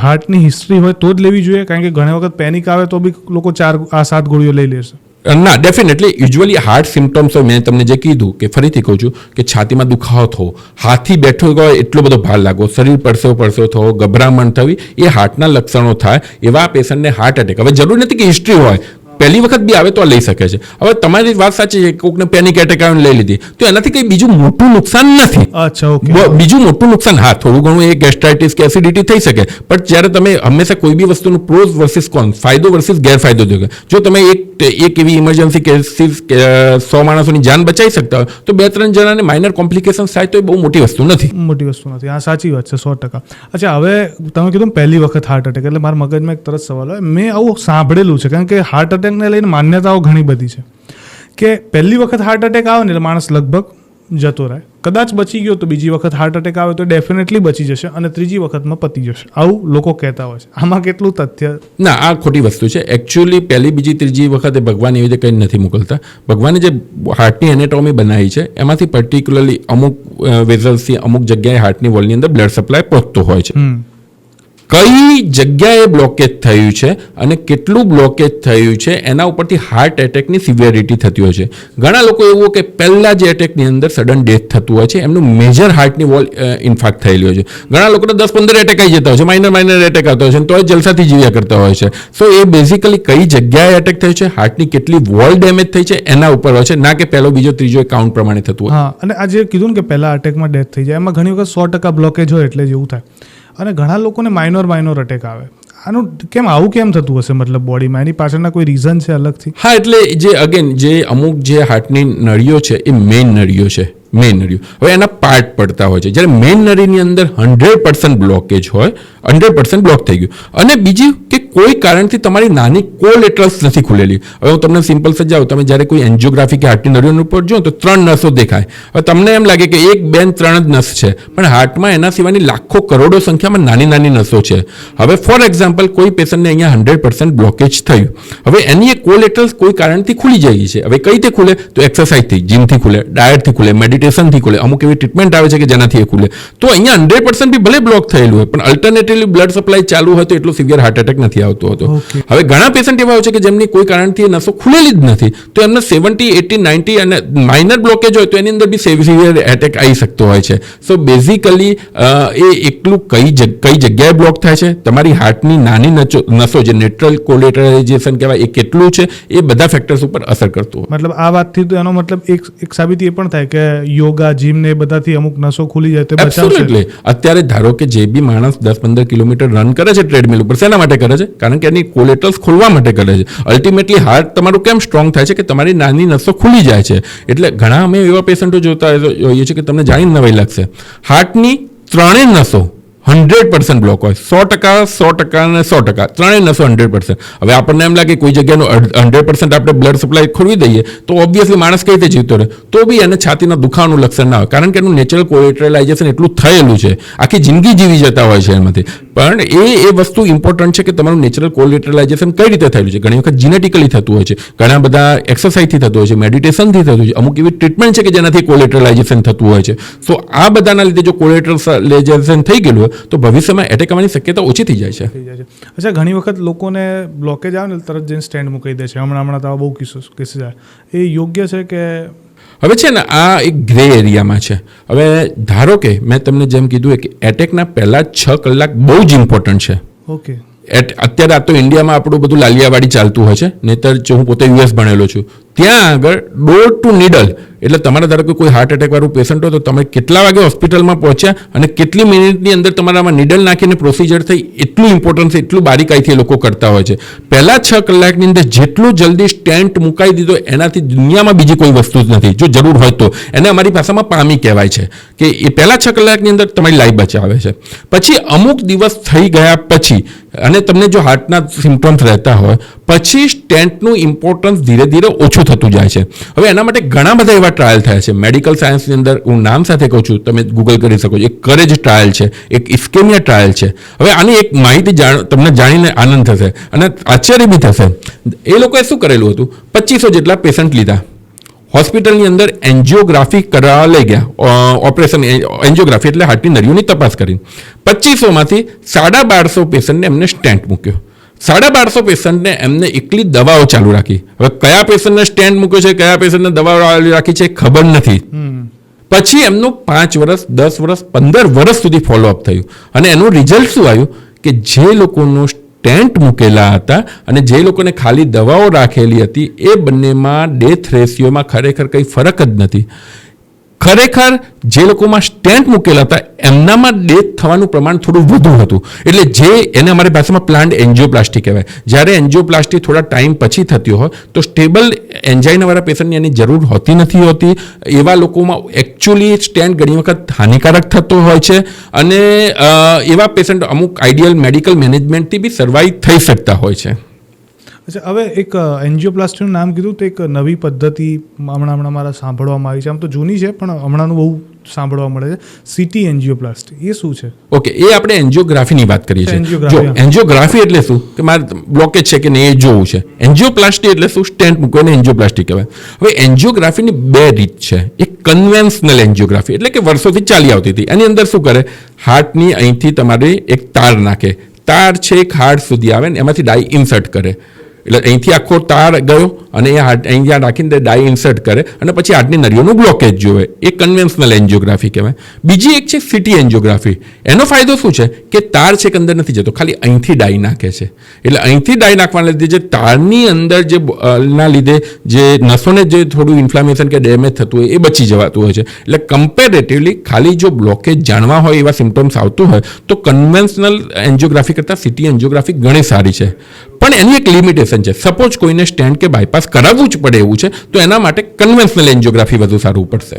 હાર્ટની હિસ્ટ્રી હોય તો જ લેવી જોઈએ? કારણ કે ઘણી વખત પેનિક આવે તો બી લોકો 7 ગોળીઓ લઈ લેશે. ના, ડેફિનેટલી યુઝ્યુઅલી હાર્ટ સિમ્ટમ્સ મેં તમને જે કીધું કે ફરીથી કહું છું કે છાતીમાં દુખાવો થવો, હાથી બેઠો ગયો એટલો બધો ભાર લાગવો, શરીર પરસેવો થવો, ગભરામણ થવી, એ હાર્ટના લક્ષણો થાય. એવા પેશન્ટને હાર્ટ એટેક, હવે જરૂર નથી કે હિસ્ટ્રી હોય, પહેલી વખત બી આવે તો આ લઈ શકે છે. હવે તમારી વાત સાચી છે, કોઈકને પેનિક એટેક આવીને લઈ લીધી તો એનાથી કંઈ બીજું મોટું નુકસાન નથી. અચ્છા, ઓકે. બીજું મોટું નુકસાન હા થોડું ઘણું એ ગેસ્ટ્રાઇટિસ કે એસિડિટી થઈ શકે, પણ જ્યારે તમે હંમેશા કોઈ બી વસ્તુનું પ્રોઝ વર્સિસ કોન, ફાયદો વર્સિસ ગેરફાયદો જોગે. જો તમે એક એવી ઇમરજન્સી કેસીસ 100 માણસોની જાન બચાવી શકતા હોય તો 2-3 જણાને માઇનર કોમ્પ્લિકેશન થાય તો એ બહુ મોટી વસ્તુ નથી. હા, સાચી વાત છે, 100%. અચ્છા, હવે તમે કીધું પહેલી વખત હાર્ટ એટેક, એટલે મારા મગજમાં એક તરત સવાલ હોય. મેં આવું સાંભળેલું છે, કારણ કે હાર્ટ એટેકને લઈને માન્યતાઓ ઘણી બધી છે કે પહેલી વખત હાર્ટ એટેક આવે ને એટલે માણસ લગભગ જતો રહે, કદાચ બચી ગયો તો બીજી વખત હાર્ટ એટેક આવે તો ડેફિનેટલી બચી જશે અને ત્રીજી વખતમાં પતી જશે, આવું લોકો કહેતા હોય છે. આમાં કેટલું તથ્ય? ના, આ ખોટી વસ્તુ છે. એકચ્યુઅલી પહેલી, બીજી, ત્રીજી વખતે ભગવાન એવી રીતે કંઈ નથી મોકલતા. ભગવાને જે હાર્ટની એનેટોમી બનાવી છે એમાંથી પર્ટિક્યુલરલી અમુક વેઝલ્સથી અમુક જગ્યાએ હાર્ટની વોલની અંદર બ્લડ સપ્લાય પહોંચતો હોય છે. કઈ જગ્યાએ બ્લોકેજ થયું છે અને કેટલું બ્લોકેજ થયું છે એના ઉપરથી હાર્ટ એટેકની સિવિયરિટી થતી હોય છે. ઘણા લોકો એવું કે પહેલાં જે એટેકની અંદર સડન ડેથ થતું હોય છે એમનું મેજર હાર્ટની વોલ ઇન્ફાક્ટ થયેલી હોય છે. ઘણા લોકોને 10-15 એટેક આવી જતા હોય છે, માઇનર એટેક આવતા હોય છે, તો એ જલસાથી જીવ્યા કરતા હોય છે. સો એ બેઝિકલી કઈ જગ્યાએ એટેક થયું છે, હાર્ટની કેટલી વોલ ડેમેજ થઈ છે એના ઉપર હોય છે, ના કે પહેલો, બીજો, ત્રીજો કાઉન્ટ પ્રમાણે થતું હોય. હા, અને આ જે કીધું ને કે પહેલા અટેકમાં ડેથ થઈ જાય, એમાં ઘણી વખત 100% બ્લોકેજ હોય એટલે જ એવું થાય. અને ઘણા લોકોને માઇનોર અટેક આવે. આનું આવું કેમ થતું હશે? મતલબ બોડીમાં એની પાછળના કોઈ રીઝન છે અલગથી? હા, એટલે જે અમુક જે હાર્ટની નળીઓ છે એ મેઇન નળીઓ છે. હવે એના પાર્ટ પડતા હોય છે. જ્યારે મેઇન નળીની અંદર 100% બ્લોકેજ હોય, 100% બ્લોક થઈ ગયું, અને બીજી કે કોઈ કારણથી તમારી નાની કોલેટરલ્સ નથી ખુલેલી. હવે હું તમને સિમ્પલ સમજાવું. તમે જ્યારે કોઈ એન્જિયોગ્રાફી કે હાર્ટની નળીઓ ઉપર જો તો 3 નસો દેખાય. હવે તમને એમ લાગે કે 1, 2, 3 જ નસ છે, પણ હાર્ટમાં એના સિવાયની લાખો કરોડો સંખ્યામાં નાની નસો છે. હવે ફોર એક્ઝામ્પલ કોઈ પેશન્ટને અહીંયા 100% બ્લોકેજ થયું. હવે એની એ કોલેટરલ્સ કોઈ કારણથી ખુલી જાય છે. હવે કઈ રીતે ખુલે? તો એક્સરસાઇઝથી, જીમથી ખુલે, ડાયટથી ખુલે, મેડિટેશન મેડિટેશનથી ખુલે, અમુક એવી ટ્રીટમેન્ટ આવે છે કે જેનાથી એ ખુલે. તો અહીંયા 100% બી ભલે બ્લોક થયેલું હોય, પણ અલ્ટરનેટિવલી બ્લડ સપ્લાય ચાલુ હોય તો એટલો સિવિયર હાર્ટ એટેક નથી આવતો હતો. Okay. હવે ઘણા પેશન્ટ એવા હોય છે કે જેમની કોઈ કારણથી એ નસો ખુલેલી જ નથી, તો એમને 70, 80, 90 અને માઇનર બ્લોકેજ હોય તો એની અંદર બી સિવિયર એટેક આવી શકતો હોય છે. સો બેઝિકલી એ એકલું કઈ જગ્યાએ બ્લોક થાય છે, તમારી હાર્ટની નાની નસો જે નેચરલ કોલેટરાઇઝેશન કહેવાય એ કેટલું છે, એ બધા ફેક્ટર્સ ઉપર અસર કરતું હોય. મતલબ આ વાતથી તો એનો મતલબ એક સાબિતી એ પણ થાય કે યોગા, જીમ ને એ બધાથી અમુક નસો ખુલી જાય તે બચાવશે. એબ્સોલ્યુટલી. અત્યારે ધારો કે જે બી માણસ 10-15 કિલોમીટર રન કરે છે ટ્રેડમિલ ઉપર, શેના માટે કરે છે? કારણ કે એની કોલેટરલ્સ ખોલવા માટે કરે છે. અલ્ટિમેટલી હાર્ટ તમારું કેમ સ્ટ્રોંગ થાય છે કે તમારી નાની નસો ખુલી જાય છે. એટલે ઘણા અમે એવા પેશન્ટો જોતા હોઈએ છીએ કે તમને જાણીને નવાઈ લાગશે, હાર્ટની ત્રણેય નસો 100% બ્લોક હોય, 100% અને 100%, ત્રણેય નસો 100%. હવે આપણને એમ લાગે કોઈ જગ્યાનું 100% આપણે બ્લડ સપ્લાય ખોલવી દઈએ તો ઓબ્વિયસલી માણસ કઈ રીતે જીવતો રહે, તો બી એને છાતીના દુખાવાનું લક્ષણ ના હોય, કારણ કે એનું નેચરલ કોલેટરલાઇઝેશન એટલું થયેલું છે, આખી જિંદગી જીવી જતા હોય છે એમાંથી. પણ એ વસ્તુ ઇમ્પોર્ટન્ટ છે કે તમારું નેચરલ કોલેટરલાઇઝેશન કઈ રીતે થયેલું છે. ઘણી વખત જીનેટિકલી થતું હોય છે, ઘણા બધા એક્સરસાઇઝથી થતું હોય છે, મેડિટેશનથી થતું હોય છે, અમુક એવી ટ્રીટમેન્ટ છે કે જેનાથી કોલેટરલાઇઝેશન થતું હોય છે. સો આ બધાના લીધે જો કોલેટરલાઇઝેશન થઈ ગયેલું હોય તો ભવિષ્યમાં એટેક આવવાની શક્યતા ઓછી થઈ જાય છે. અચ્છા, ઘણી વખત લોકોને બ્લોકેજ આવે ને તરત જઈને સ્ટેન્ડ મૂકી દે છે. હમણાં તો બહુ કેસીસ આવે. એ યોગ્ય છે કે? હવે છે ને આ એક ગ્રે એરિયામાં છે. હવે ધારો કે મેં તમને જેમ કીધું કે એટેકના પહેલા 6 કલાક બહુ જ ઇમ્પોર્ટન્ટ છે. ઓકે. અત્યારે આ તો ઇન્ડિયામાં આપણું બધું લાલિયાવાડી ચાલતું હોય છે, નહીંતર જો હું પોતે યુએસ ભણેલો છું, ત્યાં આગળ ડોર ટુ નીડલ, એટલે તમારા ધારો કે કોઈ હાર્ટ એટેક વાળું પેશન્ટ હોય તો તમે કેટલા વાગે હોસ્પિટલમાં પહોંચ્યા અને કેટલી મિનિટની અંદર તમારામાં નીડલ નાખીને પ્રોસિજર થઈ, એટલું ઇમ્પોર્ટન્ટ છે, એટલું બારીકાઈથી એ લોકો કરતા હોય છે. પહેલા 6 કલાકની અંદર જેટલું જલ્દી સ્ટેન્ટ મુકાઈ દીધો એનાથી દુનિયામાં બીજી કોઈ વસ્તુ જ નથી. જો જરૂર હોય તો એને અમારી ભાષામાં પામી કહેવાય છે કે એ પહેલા 6 કલાકની અંદર તમારી લાઈફ બચાવે છે. પછી અમુક દિવસ થઈ ગયા પછી અને તમને જો હાર્ટના સિમ્પટમ્સ રહેતા હોય પછી સ્ટેન્ટનું ઇમ્પોર્ટન્સ ધીરે ધીરે ઓછું થતું જાય છે. હવે એના માટે ઘણા બધા એવા ટ્રાયલ થયા છે મેડિકલ સાયન્સની અંદર. હું નામ સાથે કહું છું, તમે ગૂગલ કરી શકો છો. એક કરેજ ટ્રાયલ છે, એક ઇસ્કેમિયા ટ્રાયલ છે. હવે આની એક માહિતી તમને જાણીને આનંદ થશે અને આશ્ચર્ય બી થશે. એ લોકોએ શું કરેલું હતું, 2500 જેટલા પેશન્ટ લીધા, હોસ્પિટલની અંદર એન્જિયોગ્રાફી કરાવવા લઈ ગયા, ઓપરેશન એન્જિયોગ્રાફી એટલે હાર્ટની નળીઓની તપાસ કરી. 2500માંથી 1250 પેશન્ટને એમને સ્ટેન્ટ મૂક્યો. 1250 પેશન્ટને એમને એકલી દવાઓ ચાલુ રાખી. હવે કયા પેશન્ટને સ્ટેન્ટ મૂક્યો છે, કયા પેશન્ટને દવાઓ રાખી છે ખબર નથી. પછી એમનું 5 વર્ષ, 10 વર્ષ, 15 વર્ષ સુધી ફોલોઅપ થયું અને એનું રિઝલ્ટ શું આવ્યું કે જે લોકોનું સ્ટેન્ટ મૂકેલા હતા અને જે લોકોને ખાલી દવાઓ રાખેલી હતી એ બંનેમાં ડેથ રેશિયોમાં ખરેખર કંઈ ફરક જ નથી. ખરેખર જે લોકોમાં સ્ટેન્ટ મૂકેલા હતા એમનામાં ડેથ થવાનું પ્રમાણ થોડું વધુ હતું. એટલે જે એને અમારી ભાષામાં પ્લાન્ટ એન્જિયોપ્લાસ્ટી કહેવાય. જ્યારે એન્જિયોપ્લાસ્ટી થોડા ટાઈમ પછી થતી હોય તો સ્ટેબલ એન્જાઇનાવાળા પેશન્ટની એની જરૂર હોતી નથી હોતી. એવા લોકોમાં એકચ્યુઅલી સ્ટેન્ટ ઘણી વખત હાનિકારક થતો હોય છે અને એવા પેશન્ટ અમુક આઈડિયલ મેડિકલ મેનેજમેન્ટથી બી સર્વાઈવ થઈ શકતા હોય છે. અચ્છા, હવે એક એન્જિયોપ્લાસ્ટીનું નામ કીધું તો એક નવી પદ્ધતિ હમણાં મારા સાંભળવામાં આવી છે. આમ તો જૂની છે પણ હમણાંનું બહુ સાંભળવા મળે છે, સીટી એન્જિયોપ્લાસ્ટી. એ શું છે? ઓકે, એ આપણે એન્જિયોગ્રાફીની વાત કરીએ છીએ. જો એન્જિયોગ્રાફી એટલે શું કે મારે બ્લોકેજ છે કે નહીં એ જોવું છે. એન્જિયોપ્લાસ્ટી એટલે શું, સ્ટેન્ટ મૂકવાને એન્જિયોપ્લાસ્ટી કહેવાય. હવે એન્જિયોગ્રાફીની 2 રીત છે. એક કન્વેન્શનલ એન્જિયોગ્રાફી એટલે કે વર્ષોથી ચાલી આવતી હતી. એની અંદર શું કરે, હાર્ટની અહીંથી તમારે એક તાર નાખે, તાર છે એક હાર્ટ સુધી આવે ને એમાંથી ડાઈ ઇન્સર્ટ કરે. એટલે અહીંથી આખો તાર ગયો અને એ હાર્ટ અહીંયા રાખીને ડાઈ ઇન્સર્ટ કરે અને પછી હાર્ટની નળીઓનું બ્લોકેજ જોવે. એ કન્વેન્શનલ એન્જિયોગ્રાફી કહેવાય. બીજી એક છે સિટી એન્જિયોગ્રાફી. એનો ફાયદો શું છે કે તાર છે કે અંદર નથી જતો, ખાલી અહીંથી ડાઈ નાખે છે. એટલે અહીંથી ડાઈ નાખવાના લીધે જે તારની અંદર જે ના લીધે જે નસોને જે થોડું ઇન્ફ્લામેશન કે ડેમેજ થતું હોય એ બચી જવાતું હોય છે. એટલે કમ્પેરેટિવલી ખાલી જો બ્લોકેજ જાણવા હોય એવા સિમ્પટમ્સ આવતું હોય તો કન્વેન્શનલ એન્જિયોગ્રાફી કરતાં સિટી એન્જિયોગ્રાફી ઘણી સારી છે. પણ એની એક લિમિટેશન છે. સપોઝ કોઈને સ્ટેન્ટ કે બાયપાસ કરાવવું જ પડે એવું છે તો એના માટે કન્વેન્શનલ એન્જિયોગ્રાફી વધુ સારું પડશે.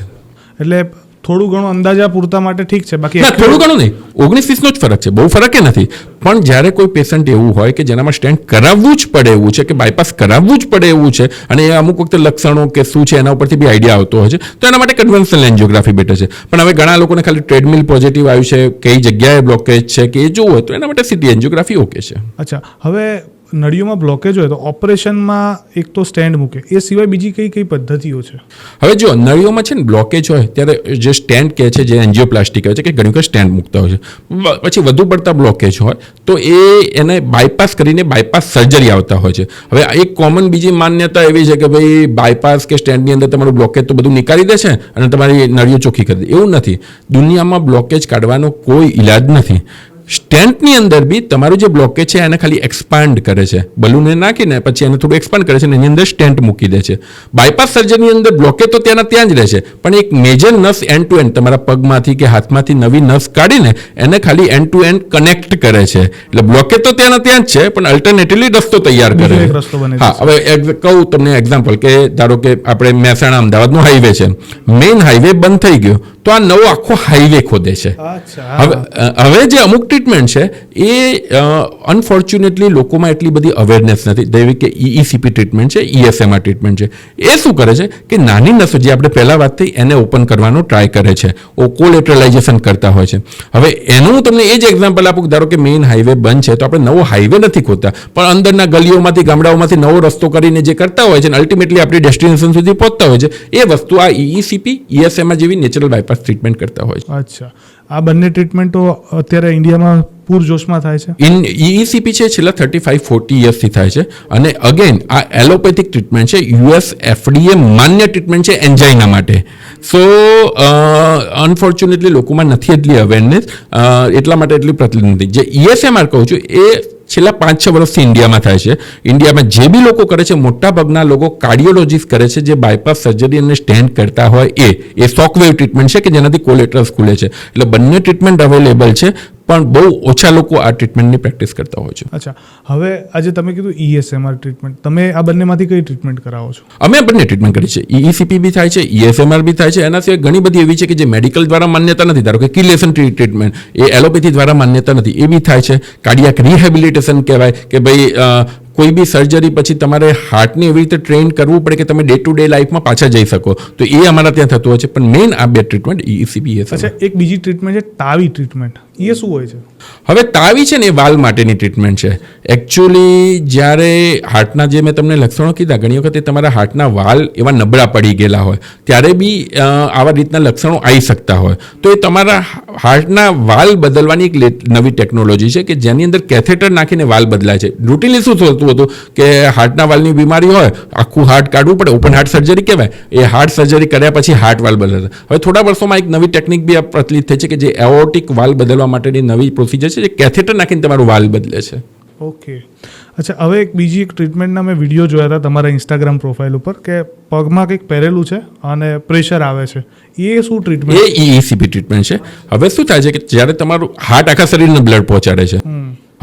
એટલે થોડું ઘણું અંદાજા પૂરતા માટે ઠીક છે, બાકી થોડું ઘણું નહીં, 19-20નો જ ફરક છે, બહુ ફરક નથી. પણ જ્યારે કોઈ પેશન્ટ એવું હોય કે જેનામાં સ્ટેન્ટ કરાવવું જ પડે એવું છે કે બાયપાસ કરાવવું જ પડે એવું છે અને એ અમુક વખતે લક્ષણો કે શું છે એના ઉપરથી બી આઈડિયા આવતો હોય છે તો એના માટે કન્વેન્શનલ એન્જિયોગ્રાફી બેટર છે. પણ હવે ઘણા લોકોને ખાલી ટ્રેડમિલ પોઝિટિવ આવ્યું છે, કઈ જગ્યાએ બ્લોકેજ છે કે એ જોવું હોય તો એના માટે સિટી એન્જિયોગ્રાફી ઓકે છે. અચ્છા, હવે નળીઓમાં બ્લોકેજ હોય તો ઓપરેશનમાં એક તો સ્ટેન્ડ મૂકે, એ સિવાય બીજી કઈ કઈ પદ્ધતિઓ છે? હવે જો નળીઓમાં છે ને બ્લોકેજ હોય ત્યારે જે સ્ટેન્ડ કહે છે, જે એન્જિયોપ્લાસ્ટી કહે છે, કે ઘણી વખત સ્ટેન્ડ મૂકતા હોય છે. પછી વધુ પડતા બ્લોકેજ હોય તો એને બાયપાસ કરીને બાયપાસ સર્જરી આવતા હોય છે. હવે એક કોમન બીજી માન્યતા એવી છે કે ભાઈ બાયપાસ કે સ્ટેન્ડની અંદર તમારું બ્લોકેજ તો બધું નીકાળી દે છે અને તમારી નળીઓ ચોખ્ખી કરી દે. એવું નથી. દુનિયામાં બ્લોકેજ કાઢવાનો કોઈ ઈલાજ નથી. સ્ટેન્ટની અંદર બી તમારું જે બ્લોકેજ છે એને ખાલી એક્સપાન્ડ કરે છે, બલૂને નાખીને પછી એને થોડું એક્સપાન્ડ કરે છે અને એની અંદર સ્ટેન્ટ મૂકી દે છે. બાયપાસ સર્જરીની અંદર બ્લોકેજ તો ત્યાં જ રહે છે, પણ એક મેજર નસ એન્ડ ટુ એન્ડ તમારા પગમાંથી કે હાથમાંથી નવી નસ કાઢીને એને ખાલી એન્ડ ટુ એન્ડ કનેક્ટ કરે છે. એટલે બ્લોકેજ તો ત્યાં જ છે, પણ અલ્ટરનેટિવલી રસ્તો તૈયાર કરે બીજો છે. એક રસ્તો બને છે. હા, હવે કહું તમને એક્ઝામ્પલ કે ધારો કે આપણે મહેસાણા અમદાવાદનો હાઈવે છે, મેઇન હાઈવે બંધ થઈ ગયો તો આ નવો આખો હાઈવે ખોદે છે. હવે જે અમુક ટ્રીટમેન્ટ છે એ અનફોર્ચ્યુનેટલી લોકોમાં એટલી બધી અવેરનેસ નથી. જેવી કે EECP ટ્રીટમેન્ટ છે, ESMR ટ્રીટમેન્ટ છે. એ શું કરે છે કે નાની નસો જે આપણે પહેલાં વાત થઈ એને ઓપન કરવાનો ટ્રાય કરે છે, કોલેટરલાઇઝેશન કરતા હોય છે. હવે એનું હું તમને એ જ એક્ઝામ્પલ આપું. ધારો કે મેઇન હાઈવે બંધ છે તો આપણે નવો હાઈવે નથી ખોદતા, પણ અંદરના ગલીઓમાંથી ગામડાઓમાંથી નવો રસ્તો કરીને જે કરતા હોય છે અને અલ્ટિમેટલી આપણી ડેસ્ટિનેશન સુધી પહોંચતા હોય છે, એ વસ્તુ આ EECP, ESMR જેવી નેચરલ બાયપાસ ટ્રીટમેન્ટ કરતા હોય છે. અચ્છા, આ બંને ટ્રીટમેન્ટો અત્યારે ઇન્ડિયામાં પૂરજોશમાં થાય છે. EECP છે છેલ્લા 35-40 યર્સથી થાય છે. અને અગેન આ એલોપેથિક ટ્રીટમેન્ટ છે, US FDA માન્ય ટ્રીટમેન્ટ છે એન્જાઇના માટે. સો અનફોર્ચ્યુનેટલી લોકોમાં નથી એટલી અવેરનેસ, એટલા માટે એટલી પ્રચલિત નથી. જે ESMR કહું છું એ છેલ્લા 5-6 વર્ષથી ઇન્ડિયામાં થાય છે. ઇન્ડિયામાં જે બી લોકો કરે છે મોટાભાગના લોકો કાર્ડિયોલોજીસ્ટ કરે છે, જે બાયપાસ સર્જરી અને સ્ટેન્ટ કરતા હોય એ શોકવેવ ટ્રીટમેન્ટ છે કે જેનાથી કોલેટરલ્સ ખુલે છે. એટલે બંને ટ્રીટમેન્ટ અવેલેબલ છે, પણ બહુ ઓછા લોકો આ ટ્રીટમેન્ટની પ્રેક્ટિસ કરતા હોય છે. અચ્છા, હવે આજે તમે કીધું ESMR ટ્રીટમેન્ટ, તમે આ બંનેમાંથી કઈ ટ્રીટમેન્ટ કરાવો છો? અમે બંને ટ્રીટમેન્ટ કરી છે. EECP બી થાય છે, ESMR બી થાય છે. એના સિવાય ઘણી બધી એવી છે કે જે મેડિકલ દ્વારા માન્યતા નથી. ધારો કે કિલેશન ટ્રીટમેન્ટ એ એલોપેથી દ્વારા માન્યતા નથી, એ બી થાય છે. કાર્ડિયાક રિહેબિલિટેશન કહેવાય કે ભાઈ કોઈ બી સર્જરી પછી તમારે હાર્ટને એવી રીતે ટ્રેન કરવું પડે કે તમે ડે ટુ ડે લાઈફમાં પાછા જઈ શકો, તો એ અમારા ત્યાં થતું હોય છે. પણ મેઇન આ બે ટ્રીટમેન્ટ EECP. અચ્છા, એક બીજી ટ્રીટમેન્ટ છે તાવી ટ્રીટમેન્ટ, એ શું હોય છે? હવે તાવી છે ને એ વાલ માટેની ટ્રીટમેન્ટ છે. એકચ્યુઅલી જ્યારે હાર્ટના જે મેં તમને લક્ષણો કીધા, ઘણી વખત તમારા હાર્ટના વાલ એવા નબળા પડી ગયેલા હોય ત્યારે બી આવા રીતના લક્ષણો આવી શકતા હોય, તો એ તમારા હાર્ટના વાલ બદલવાની એક નવી ટેકનોલોજી છે કે જેની અંદર કેથેટર નાખીને વાલ બદલાય છે. રૂટીનલી શું થતું હતું કે હાર્ટના વાલની બીમારી હોય, આખું હાર્ટ કાઢવું પડે, ઓપન હાર્ટ સર્જરી કહેવાય. એ હાર્ટ સર્જરી કર્યા પછી હાર્ટ વાલ બદલાતા. હવે થોડા વર્ષોમાં એક નવી ટેકનિક બી પ્રચલિત થઈ છે કે જે એઓર્ટિક વાલ બદલવા માટેની નવી પ્રોસિજર છે, જે કેથેટર નાખીને તમારું વાલ બદલે છે. ઓકે. અચ્છા, હવે બીજી એક ટ્રીટમેન્ટના મેં વિડીયો જોયા હતા તમારા ઇન્સ્ટાગ્રામ પ્રોફાઇલ ઉપર કે પગમાં કંઈક પહેરેલું છે અને પ્રેશર આવે છે, એ શું ટ્રીટમેન્ટ? એ EECP ટ્રીટમેન્ટ છે. હવે શું થાય છે કે જ્યારે તમારું હાર્ટ આખા શરીરને બ્લડ પહોંચાડે છે.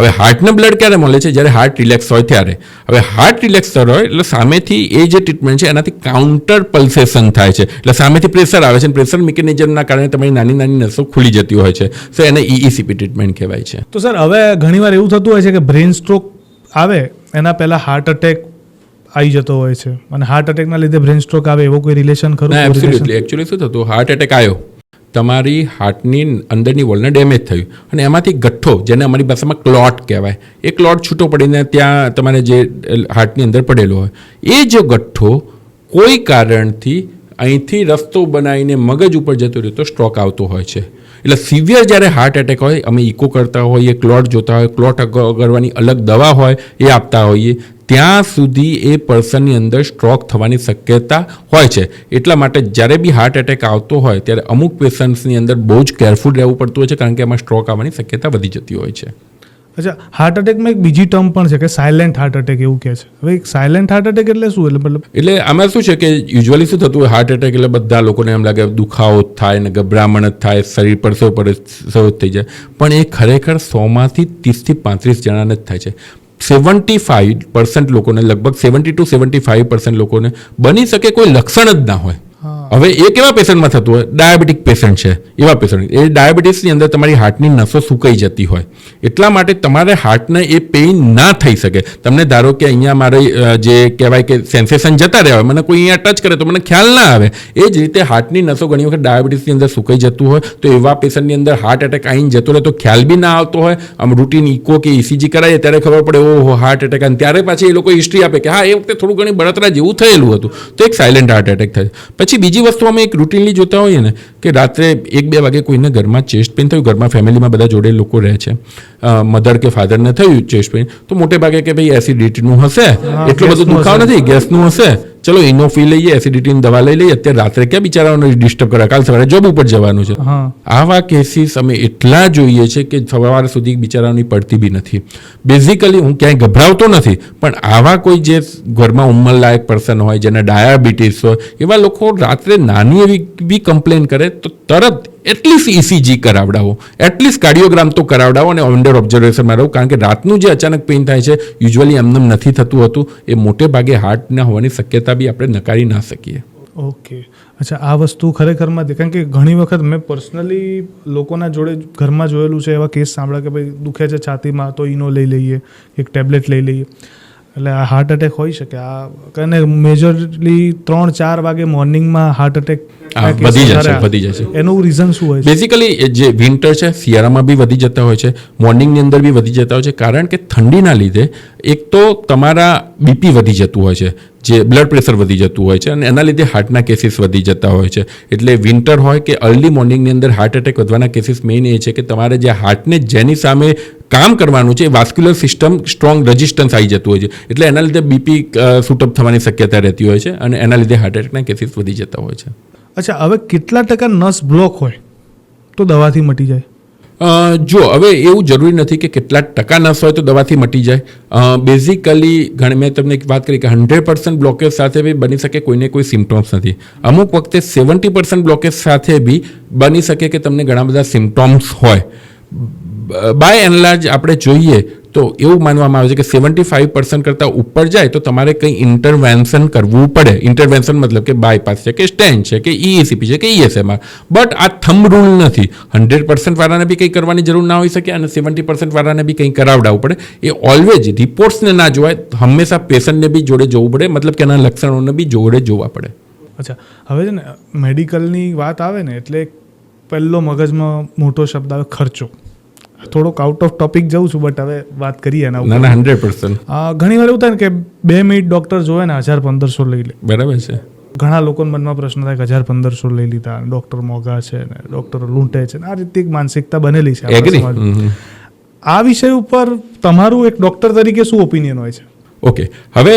હવે હાર્ટને બ્લડ ક્યારે મળે છે? જ્યારે હાર્ટ રિલેક્સ હોય ત્યારે. હવે હાર્ટ રિલેક્સ હોય એટલે સામેથી એ જે ટ્રીટમેન્ટ છે એનાથી કાઉન્ટર પલ્સેશન થાય છે, એટલે સામેથી પ્રેશર આવે છે અને પ્રેશર મિકેનિઝમના કારણે તમારી નાની નાની નસો ખુલી જતી હોય છે. તો એને EECP ટ્રીટમેન્ટ કહેવાય છે. તો સર, હવે ઘણીવાર એવું થતું હોય છે કે બ્રેન સ્ટ્રોક આવે એના પહેલાં હાર્ટ અટેક આવી જતો હોય છે, અને હાર્ટ અટેકના લીધે બ્રેન સ્ટ્રોક આવે, એવો કોઈ રિલેશન ખરું? એબ્સોલ્યુટલી. એકચ્યુઅલી શું થતું, હાર્ટ એટેક આવ્યો, તમારી હાર્ટની અંદરની વોલને ડેમેજ થયું અને એમાંથી ગઠ્ઠો, જેને અમારી ભાષામાં ક્લોટ કહેવાય, એ ક્લોટ છૂટો પડીને ત્યાં તમારે જે હાર્ટની અંદર પડેલો હોય, એ જો ગઠ્ઠો કોઈ કારણથી અહીંથી રસ્તો બનાવીને મગજ ઉપર જતો રહ્યો તો સ્ટ્રોક આવતો હોય છે. એટલે સિવિયર જ્યારે હાર્ટ એટેક હોય, અમે ઇકો કરતા હોઈએ, ક્લોટ જોતા હોય, ક્લોટ કરવાની અલગ દવા હોય એ આપતા હોઈએ, ત્યાં સુધી એ પર્સનની અંદર સ્ટ્રોક થવાની શક્યતા હોય છે. એટલા માટે જ્યારે બી હાર્ટ એટેક આવતો હોય ત્યારે અમુક પેશન્ટ્સની અંદર બહુ જ કેરફુલ રહેવું પડતું હોય છે, કારણ કે એમાં સ્ટ્રોક આવવાની શક્યતા વધી જતી હોય છે. અચ્છા, હાર્ટ અટેકમાં એક બીજી ટર્મ પણ છે કે સાયલેન્ટ હાર્ટ અટેક, એવું કહે છે. હવે સાયલેન્ટ હાર્ટ અટેક એટલે શું? એટલે આમાં શું છે કે યુઝ્યુઅલી શું થતું હોય, હાર્ટ એટેક એટલે બધા લોકોને એમ લાગે દુખાવો થાય ને ગભરામણ જ થાય, શરીર પર સૌ થઈ જાય, પણ એ ખરેખર 100માંથી 30 થી 35 જણાને જ થાય છે. 75% લોકોને, લગભગ 70 to 75% લોકોને બની શકે કોઈ લક્ષણ જ ના હોય, હવે એ કેવા પેશન્ટમાં થતું હોય, ડાયાબિટીક પેશન્ટ છે એવા પેશન્ટ, એ ડાયાબિટીસની અંદર તમારી હાર્ટની નસો સુકાઈ જતી હોય, એટલા માટે તમારે હાર્ટને એ પેઇન ના થઈ શકે. તમને ધારો કે અહીંયા મારે જે કહેવાય કે સેન્સેશન જતા રહ્યા હોય, મને કોઈ અહીંયા ટચ કરે તો મને ખ્યાલ ના આવે, એ જ રીતે હાર્ટની નસો ઘણી વખત ડાયાબિટીસની અંદર સુકાઈ જતું હોય, તો એવા પેશન્ટની અંદર હાર્ટ એટેક આવીને જતો રહે તો ખ્યાલ બી ના આવતો હોય. આમ રૂટીન ઇકો કે ઇસીજી કરાવીએ ત્યારે ખબર પડે ઓહો હાર્ટ એટેક, અને ત્યારે પાછી એ લોકો હિસ્ટ્રી આપે કે હા એ વખતે થોડું ઘણી બળતરા જેવું થયેલું હતું, તો એક સાયલેન્ટ હાર્ટ એટેક થાય. પછી બીજી વસ્તુ અમે એક રૂટીનલી જોતા હોઈએ ને કે રાત્રે 1-2 વાગે કોઈને ઘરમાં ચેસ્ટ પેઇન થયું, ઘરમાં ફેમિલીમાં બધા જોડે લોકો રહે છે, મધર કે ફાધરને થયું ચેસ્ટ પેઇન, તો મોટે ભાગે કે ભાઈ એસિડિટીનું હશે, એટલું બધું દુખાવ નથી, ગેસનું હશે, ચલો ઇનોફી લઈએ, એસિડિટીની દવા લઈ લઈએ. અત્યારે રાત્રે ક્યાં બિચારાઓને ડિસ્ટર્બ કરે, કાલ સવારે જોબ ઉપર જવાનું છે. આવા કેસીસ અમે એટલા જોઈએ છે કે સવાર સુધી બિચારાઓની પડતી બી નથી. બેઝિકલી હું ક્યાંય ગભરાવતો નથી, પણ આવા કોઈ જે ઘરમાં ઉંમરલાયક પર્સન હોય, જેને ડાયાબિટીસ હોય, એવા લોકો રાત્રે નાની એવી બી કમ્પ્લેન કરે તો તરત એટલીસ્ટ ઇસીજી કરાવડાવો, એટલીસ્ટ કાર્ડિયોગ્રામ તો કરાવડાવો અને અંડર ઓબ્ઝર્વેશનમાં રહો. કારણ કે રાતનું જે અચાનક પેઇન થાય છે યુઝ્યુઅલી એમને નથી થતું હતું, એ મોટે ભાગે હાર્ટના હોવાની શક્યતા બી આપણે નકારી ના શકીએ. ઓકે, અચ્છા, આ વસ્તુ ખરેખરમાં કારણ કે ઘણી વખત મેં પર્સનલી લોકોના જોડે ઘરમાં જોયેલું છે, એવા કેસ સાંભળ્યા કે ભાઈ દુખે છે છાતીમાં તો ઇનો લઈ લઈએ, એક ટેબ્લેટ લઈ લઈએ, એટલે આ હાર્ટ એટેક હોઈ શકે. આ અને મેજરલી 3-4 વાગે મોર્નિંગમાં હાર્ટ એટેક વધી જાય છે. એનું રીઝન શું હોય છે? બેઝિકલી જે વિન્ટર છે, શિયાળામાં બી વધી જતા હોય છે, મોર્નિંગની અંદર બી વધી જતા હોય છે, કારણ કે ઠંડીના લીધે એક તો તમારા બીપી વધી જતું હોય છે, જે બ્લડ પ્રેશર વધી જતું હોય છે, અને એના લીધે હાર્ટના કેસીસ વધી જતા હોય છે. એટલે વિન્ટર હોય કે અર્લી મોર્નિંગની અંદર હાર્ટ એટેક વધવાના કેસીસ મેઇન એ છે કે તમારે જે હાર્ટને જેની સામે કામ કરવાનું છે એ વાસ્ક્યુલર સિસ્ટમ સ્ટ્રોંગ રેઝિસ્ટન્સ આવી જતું હોય છે, એટલે એના લીધે બીપી શૂટઅપ થવાની શક્યતા રહેતી હોય છે, અને એના લીધે હાર્ટ એટેકના કેસીસ વધી જતા હોય છે. અચ્છા, હવે કેટલા ટકા નસ બ્લોક હોય તો દવાથી મટી જાય? જો હવે એવું જરૂરી નથી કે કેટલા ટકા નસ હોય તો દવાથી મટી જાય. બેઝિકલી મેં તમને એક વાત કરી કે 100% બ્લોકેજ સાથે બી બની શકે કોઈને કોઈ સિમ્ટોમ્સ નથી. અમુક વખતે 70% બ્લોકેજ સાથે બી બની શકે કે તમને ઘણા બધા સિમ્ટોમ્સ હોય. બાય એન્ડ લાર્જ આપણે જોઈએ તો એવું માનવામાં આવે છે કે 75% કરતાં ઉપર જાય તો તમારે કંઈ ઇન્ટરવેન્શન કરવું પડે. ઇન્ટરવેન્શન મતલબ કે બાયપાસ છે કે સ્ટેન્ટ છે કે ECP છે કે ESMR. બટ આ થંબ રૂલ નથી. 100% વાળાને બી કંઈ કરવાની જરૂર ના હોઈ શકે અને 70% વાળાને બી કંઈ કરાવડાવવું પડે. એ ઓલવેઝ રિપોર્ટ્સને ના જોવાય, હંમેશા પેશન્ટને બી જોડે જોવું પડે, મતલબ કે એના લક્ષણોને બી જોડે જોવા પડે. અચ્છા, હવે છે ને મેડિકલની વાત આવે ને એટલે પહેલો મગજમાં મોટો શબ્દ આવે ખર્ચો. થોડોક આઉટ ઓફ ટોપિક જઉં છું, બટ હવે વાત કરીએ એના ઉપર. ના 100%. ઘણી વાર એવું થાય ને કે 2 મિનિટ ડૉક્ટર જોવે ને 1000-1500 લઈ લે. બરાબર છે. ઘણા લોકોના મનમાં પ્રશ્ન થાય કે 1000-1500 લઈ લીધા, ડૉક્ટર મોંઘા છે ને ડૉક્ટરો લૂંટે છે ને, આ રીતે એક માનસિકતા બનેલી છે આપણા સમાજમાં. આ વિષય ઉપર તમારું એક ડૉક્ટર તરીકે શું ઓપિનિયન હોય છે? ઓકે, હવે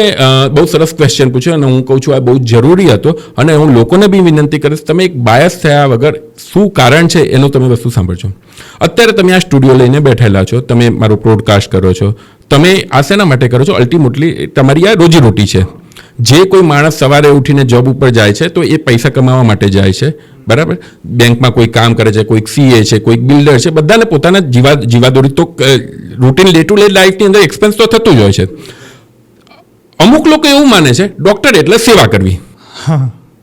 બહુ સરસ ક્વેશ્ચન પૂછ્યો અને હું કહું છું આ બહુ જરૂરી હતો, અને હું લોકોને બી વિનંતી કરીશ તમે એક બાયસ થયા વગર શું કારણ છે એનું તમે વસ્તુ સાંભળજો. અત્યારે તમે આ સ્ટુડિયો લઈને બેઠેલા છો, તમે મારો પ્રોડકાસ્ટ કરો છો, તમે આ શેના માટે કરો છો? અલ્ટિમેટલી તમારી આ રોજીરોટી છે. જે કોઈ માણસ સવારે ઉઠીને જોબ ઉપર જાય છે તો એ પૈસા કમાવા માટે જાય છે, બરાબર? બેંકમાં કોઈ કામ કરે છે, કોઈક CA છે, કોઈક બિલ્ડર છે, બધાને પોતાના જીવાદોરી તો રૂટીન ડે ટુ ડે લાઈફની અંદર એક્સપેન્સ તો થતું જ હોય છે. અમુક લોકો એવું માને છે ડૉક્ટર એટલે સેવા કરવી.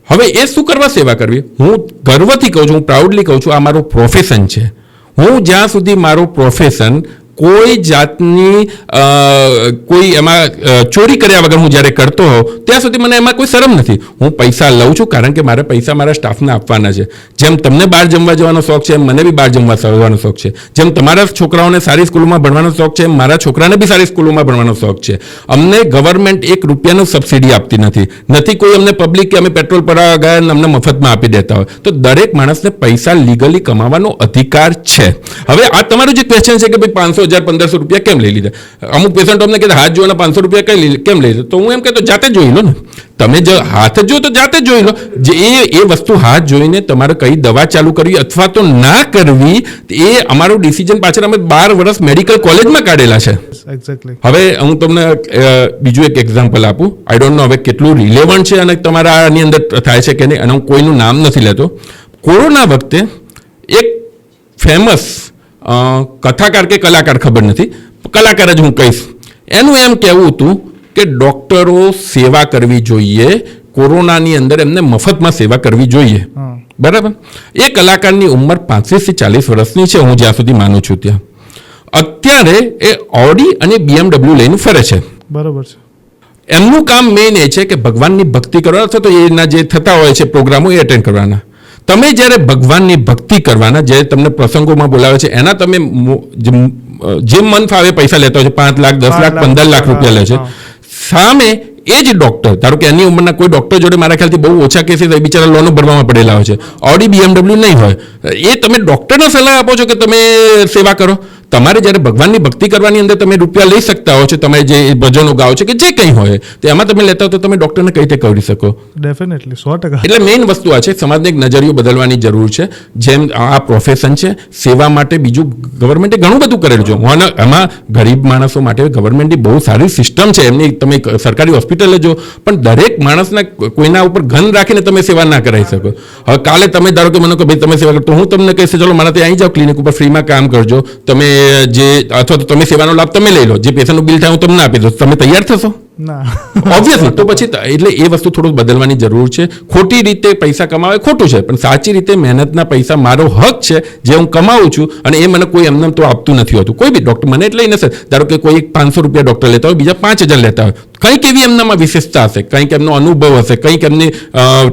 હવે એ શું કરવા સેવા કરવી? હું ગર્વથી કહું છું, હું પ્રાઉડલી કહું છું, આ મારું પ્રોફેશન છે. હું જ્યાં સુધી મારું પ્રોફેશન કોઈ જાતની કોઈ એમાં ચોરી કર્યા વગર હું જ્યારે કરતો હોઉં ત્યાં સુધી મને એમાં કોઈ શરમ નથી. હું પૈસા લઉં છું કારણ કે મારે પૈસા મારા સ્ટાફને આપવાના છે. જેમ તમને બહાર જમવા જવાનો શોખ છે એમ મને બી બહાર જમવા જવાનો શોખ છે. જેમ તમારા છોકરાઓને સારી સ્કૂલોમાં ભણવાનો શોખ છે એમ મારા છોકરાને બી સારી સ્કૂલોમાં ભણવાનો શોખ છે. અમને ગવર્મેન્ટ 1 રૂપિયાનું સબસિડી આપતી નથી કોઈ અમને પબ્લિક કે અમે પેટ્રોલ પડાવવા ગયા અને અમને મફતમાં આપી દેતા હોય. તો દરેક માણસને પૈસા લીગલી કમાવાનો અધિકાર છે. હવે આ તમારું જે ક્વેશ્ચન છે કે ભાઈ 500,000-1500 રૂપિયા કેમ લઈ લીધા? અમુક પેશન્ટ અમને કહેતા હાથ જોવાના 500 રૂપિયા કેમ લઈ લીધા? તો હું એમ કહેતો જાતે જોઈ લો ને. તમે જો હાથ જો તો જાતે જોઈ લો. જે એ વસ્તુ હાથ જોઈને તમારે કઈ દવા ચાલુ કરવી અથવા તો ના કરવી એ અમારું ડિસિઝન પાછળ અમે 12 વર્ષ મેડિકલ કોલેજમાં કાઢેલા છે. એક્ઝેક્ટલી. હવે હું તમને બીજું એક એક્ઝામ્પલ આપું. આઈ ડોન્ટ નો હવે કેટલું રિલેવન્ટ છે અને તમારા આની અંદર થાય છે કે નહીં, અને હું કોઈનું નામ નથી લેતો. કોરોના વખતે એક ફેમસ કથાકાર કે કલાકાર ખબર નથી, કલાકાર જ હું કહીશ, એનું એમ કહેવું હતું કે ડૉક્ટરો સેવા કરવી જોઈએ, કોરોનાની અંદર એમને મફતમાં સેવા કરવી જોઈએ. બરાબર. એ કલાકારની ઉંમર 35 થી 40 વર્ષની છે, હું જ્યાં સુધી માનું છું ત્યાં. અત્યારે એ ઓડી અને BMW લઈને ફરે છે. બરોબર છે. એમનું કામ મેઇન એ છે કે ભગવાનની ભક્તિ કરવાના અથવા તો એના જે થતા હોય છે પ્રોગ્રામો એ અટેન્ડ કરવાના. તમે જ્યારે ભગવાનની ભક્તિ કરવાના, જે તમને પ્રસંગોમાં બોલાવે છે, એના તમે જે મન ફાવે પૈસા લેતા હોય છે, 5 લાખ 10 લાખ 15 લાખ રૂપિયા લે છે. સામે એ જ ડોક્ટર, ધારો કે એની ઉંમરના કોઈ ડોક્ટર જોડે મારા ખ્યાલથી બહુ ઓછા કેસીસ હોય, બિચારા લોનો ભરવામાં પડેલા હોય છે, ઓડી BMW નહીં હોય. એ તમે ડોક્ટરને સલાહ આપો છો કે તમે સેવા કરો. તમારે જ્યારે ભગવાનની ભક્તિ કરવાની અંદર તમે રૂપિયા લઈ શકતા હો છો, તમે જે ભજનો ગાઓ છો કે જે કંઈ હોય તો એમાં તમે લેતા હો તો તમે ડોક્ટરને કઈ રીતે કરી શકો. ડેફિનેટલી 100%. એટલે મેઇન વસ્તુ આ છે, સમાજને એક નજરિયો બદલવાની જરૂર છે. જેમ આ પ્રોફેશન છે, સેવા માટે બીજું ગવર્મેન્ટે ઘણું બધું કરેલું છે. હું એમાં ગરીબ માણસો માટે ગવર્મેન્ટની બહુ સારી સિસ્ટમ છે. એમની તમે સરકારી હોસ્પિટલ જો, પણ દરેક માણસના કોઈના ઉપર ઘન રાખીને તમે સેવા ના કરાવી શકો. હવે કાલે તમે ધારો કે મને કહો ભાઈ તમે સેવા કરો, તો હું તમને કહીશ ચલો મારા ત્યાં આવી જાઓ ક્લિનિક ઉપર, ફ્રીમાં કામ કરજો તમે, જે અથવા તો તમે સેવાનો લાભ તમે લઈ લો, જે પેશન્ટનું બિલ થાય હું તમને આપી દઉં. તમે તૈયાર થશો? ના, ઓબ્વિયસલી. તો પછી એટલે એ વસ્તુ થોડું બદલવાની જરૂર છે. ખોટી રીતે પૈસા કમાવે ખોટું છે, પણ સાચી રીતે મહેનતના પૈસા મારો હક છે જે હું કમાવું છું, અને એ મને કોઈ એમને તો આપતું નથી હોતું. કોઈ બી ડૉક્ટર મને એટલે નથી, ધારો કે કોઈ 500 રૂપિયા ડૉક્ટર લેતા હોય, બીજા 5000 લેતા હોય, કંઈક એવી એમનામાં વિશેષતા હશે, કંઈક એમનો અનુભવ હશે, કંઈક એમની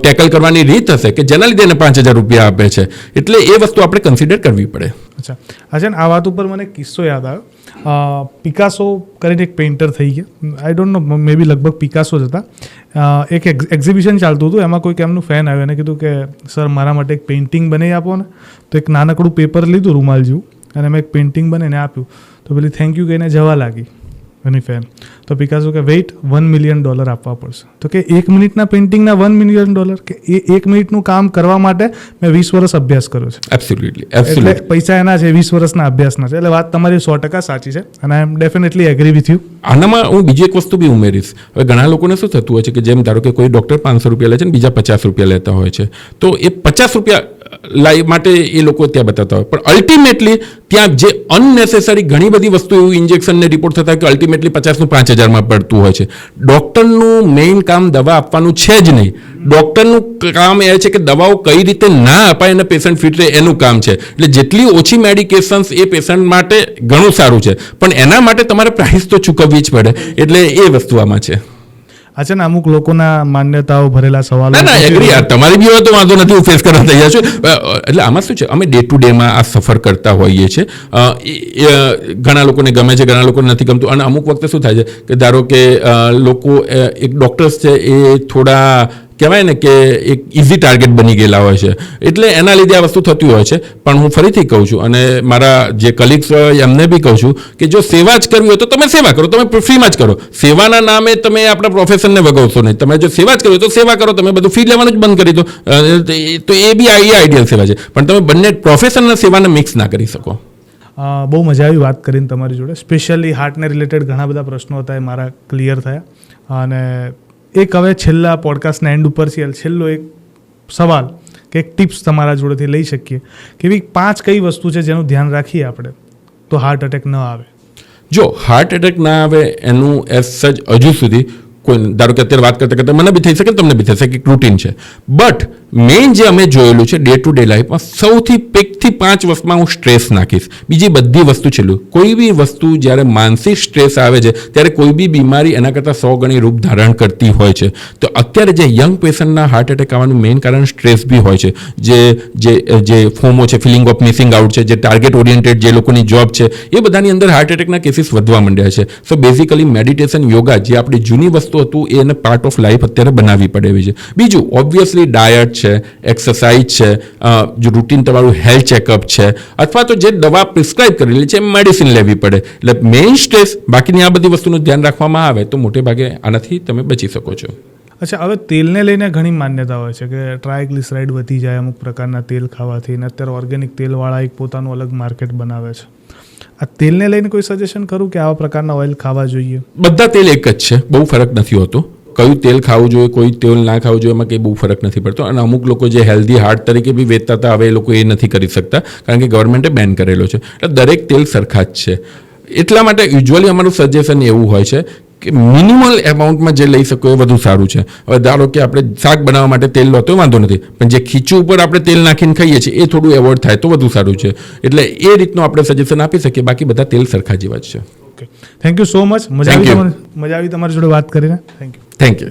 ટેકલ કરવાની રીત હશે કે જેના લીધે એને 5000 રૂપિયા આપે છે. એટલે એ વસ્તુ આપણે કન્સિડર કરવી પડે. અચ્છા અજન, આ વાત ઉપર મને કિસ્સો યાદ આવ્યો. પિકાસો કરીને એક પેઇન્ટર થઈ ગયા, આઈ ડોન્ટ નો, મે બી લગભગ પિકાસો જ હતા. એક એક્ઝિબિશન ચાલતું હતું, એમાં કોઈક એમનું ફેન આવ્યો અને કીધું કે સર મારા માટે એક પેઇન્ટિંગ બનાવી આપો ને. તો એક નાનકડું પેપર લીધું રૂમાલ જેવું, અને મેં એક પેઇન્ટિંગ બનાવીને આપ્યું. તો પેલી થેન્ક યુ કહીને જવા લાગી એની ફેન. તો પિકાસો કે વેઇટ $1 million આપવા પડશે. તો કે 1 મિનિટના પેઇન્ટિંગના $1 million, કે એ 1 મિનિટનું કામ કરવા માટે મેં 20 વર્ષ અભ્યાસ કર્યો છે. એબ્સોલ્યુટલી, એટલે એબ્સોલ્યુટલી. પૈસા એના છે, 20 વર્ષના અભ્યાસના છે. એટલે વાત તમારી 100% સાચી છે, અને આઈ એમ ડેફિનેટલી એગ્રી વિથ યુ. આનામાં હું બીજી એક વસ્તુ બી ઉમેરીશ. હવે ઘણા લોકોને શું થતું હોય છે કે જેમ ધારો કે કોઈ ડૉક્ટર 500 રૂપિયા લે છે ને બીજા 50 રૂપિયા લેતા હોય છે, તો એ 50 રૂપિયા લાઈ માટે એ લોકો ત્યાં બતાવતા હોય, પણ અલ્ટિમેટલી ત્યાં જે અનનેસેસરી ઘણી બધી વસ્તુ એવું ઇન્જેક્શનને રિપોર્ટ થતા હોય કે અલ્ટિમેટલી 50નું 5000માં પડતું હોય છે. ડૉક્ટરનું મેઇન કામ દવા આપવાનું છે જ નહીં. ડૉક્ટરનું કામ એ છે કે દવાઓ કઈ રીતે ના અપાય અને પેશન્ટ ફિટ રહે, એનું કામ છે. એટલે જેટલી ઓછી મેડિકેશન્સ એ પેશન્ટ માટે ઘણું સારું છે, પણ એના માટે તમારે પ્રાઇસ તો ચૂકવવી જ પડે. એટલે એ વસ્તુ આમાં છે. અચ્છા ને, અમુક લોકોના માન્યતાઓ ભરેલા સવાલો. ના એગ્રી યાર, તમારી બી હોય તો વાંધો નથી, હું ફેસ કરવા તૈયાર છું. એટલે આમાં શું છે, અમે ડે ટુ ડેમાં આ સફર કરતા હોઈએ છીએ. ઘણા લોકોને ગમે છે, ઘણા લોકોને નથી ગમતું, અને અમુક વખતે શું થાય છે કે ધારો કે લોકો એક ડૉક્ટર્સ છે એ થોડા કહેવાય ને કે એક ઇઝી ટાર્ગેટ બની ગયેલા હોય છે, એટલે એના લીધે આ વસ્તુ થતી હોય છે. પણ હું ફરીથી કહું છું, અને મારા જે કલીગ્સ હોય એમને બી કહું છું કે જો સેવા જ કરવી હોય તો તમે સેવા કરો, તમે ફ્રીમાં જ કરો. સેવાના નામે તમે આપણા પ્રોફેશનને વગાવશો નહીં. તમે જો સેવા જ કરવી હોય તો સેવા કરો, તમે બધું ફી લેવાનું જ બંધ કરી દો, તો એ બી આઈડિયલ સેવા છે. પણ તમે બંને પ્રોફેશન અને સેવાને મિક્સ ના કરી શકો. બહુ મજા આવી વાત કરીને તમારી જોડે. સ્પેશિયલી હાર્ટને રિલેટેડ ઘણા બધા પ્રશ્નો હતા, એ મારા ક્લિયર થયા. અને એક હવે છેલ્લા પોડકાસ્ટના એન્ડ ઉપર છેલ્લો એક સવાલ કે એક ટિપ્સ તમારા જોડેથી લઈ શકીએ કે એવી 5 કઈ વસ્તુ છે જેનું ધ્યાન રાખીએ આપણે તો હાર્ટ એટેક ન આવે? જો હાર્ટ એટેક ના આવે એનું એઝ સચ હજુ સુધી કોઈ, ધારો કે અત્યારે વાત કરતા કરતા મને બી થઈ શકે, તમને બી થઈ શકે, એક રૂટીન છે. બટ મેઇન જે અમે જોયેલું છે ડે ટુ ડે લાઈફમાં, સૌથી 1 થી 5 વસ્તુમાં હું સ્ટ્રેસ નાખીશ, બીજી બધી વસ્તુ છેલ્લું. કોઈ બી વસ્તુ જ્યારે માનસિક સ્ટ્રેસ આવે છે ત્યારે કોઈ બી બીમારી એના કરતાં 100 ગણી રૂપ ધારણ કરતી હોય છે. તો અત્યારે જે યંગ પેશન્ટના હાર્ટ એટેક આવવાનું મેઇન કારણ સ્ટ્રેસ બી હોય છે. જે ફોમો છે, ફિલિંગ ઓફ મિસિંગ આઉટ છે, જે ટાર્ગેટ ઓરિએન્ટેડ જે લોકોની જોબ છે, એ બધાની અંદર હાર્ટ એટેકના કેસીસ વધવા માંડ્યા છે. સો બેઝિકલી મેડિટેશન, યોગા, જે આપણી જૂની વસ્તુ હતું એને પાર્ટ ઓફ લાઈફ અત્યારે બનાવવી પડે એવી છે. બીજું ઓબ્વિયસલી ડાયટ છે, એક્સરસાઇઝ છે, જો રૂટીન તમારું હેલ્થ ચેકઅપ છે, અથવા તો જે દવા પ્રિસ્ક્રાઇબ કરેલી છે મેડિસિન લેવી પડે. એટલે મેઇન સ્ટ્રેસ, બાકીની આ બધી વસ્તુનું ધ્યાન રાખવામાં આવે તો મોટે ભાગે આનાથી તમે બચી શકો છો. અચ્છા, હવે તેલને લઈને ઘણી માન્યતા હોય છે કે ટ્રાયગ્લિસરાઇડ વધી જાય અમુક પ્રકારના તેલ ખાવાથી, અને અત્યારે ઓર્ગેનિક તેલવાળા એક પોતાનું અલગ માર્કેટ બનાવે છે. આ તેલને લઈને કોઈ સજેશન ખરું કે આવા પ્રકારના ઓઇલ ખાવા જોઈએ? બધા તેલ એક જ છે, બહુ ફરક નથી હોતો. કયું તેલ ખાવું જોઈએ, કોઈ તેલ ના ખાવું જોઈએ, એમાં કંઈ બહુ ફરક નથી પડતો. અને અમુક લોકો જે હેલ્ધી હાર્ટ તરીકે બી વેચતા હતા, હવે એ લોકો એ નથી કરી શકતા કારણ કે ગવર્મેન્ટે બેન કરેલો છે. એટલે દરેક તેલ સરખા જ છે. એટલા માટે યુઝ્યુઅલી અમારું સજેશન એવું હોય છે કે મિનિમલ એમાઉન્ટમાં જે લઈ શકો એ વધુ સારું છે. હવે ધારો કે આપણે શાક બનાવવા માટે તેલ લો તો વાંધો નથી, પણ જે ખીચું ઉપર આપણે તેલ નાખીને ખાઈએ છીએ એ થોડું એવોર્ડ થાય તો વધુ સારું છે. એટલે એ રીતનું આપણે સજેશન આપી શકીએ. બાકી બધા તેલ સરખા જેવા જ છે. Okay, thank you so much. મજા Thank you. આવી તમારી જોડે વાત કરીને. Thank you. Thank you.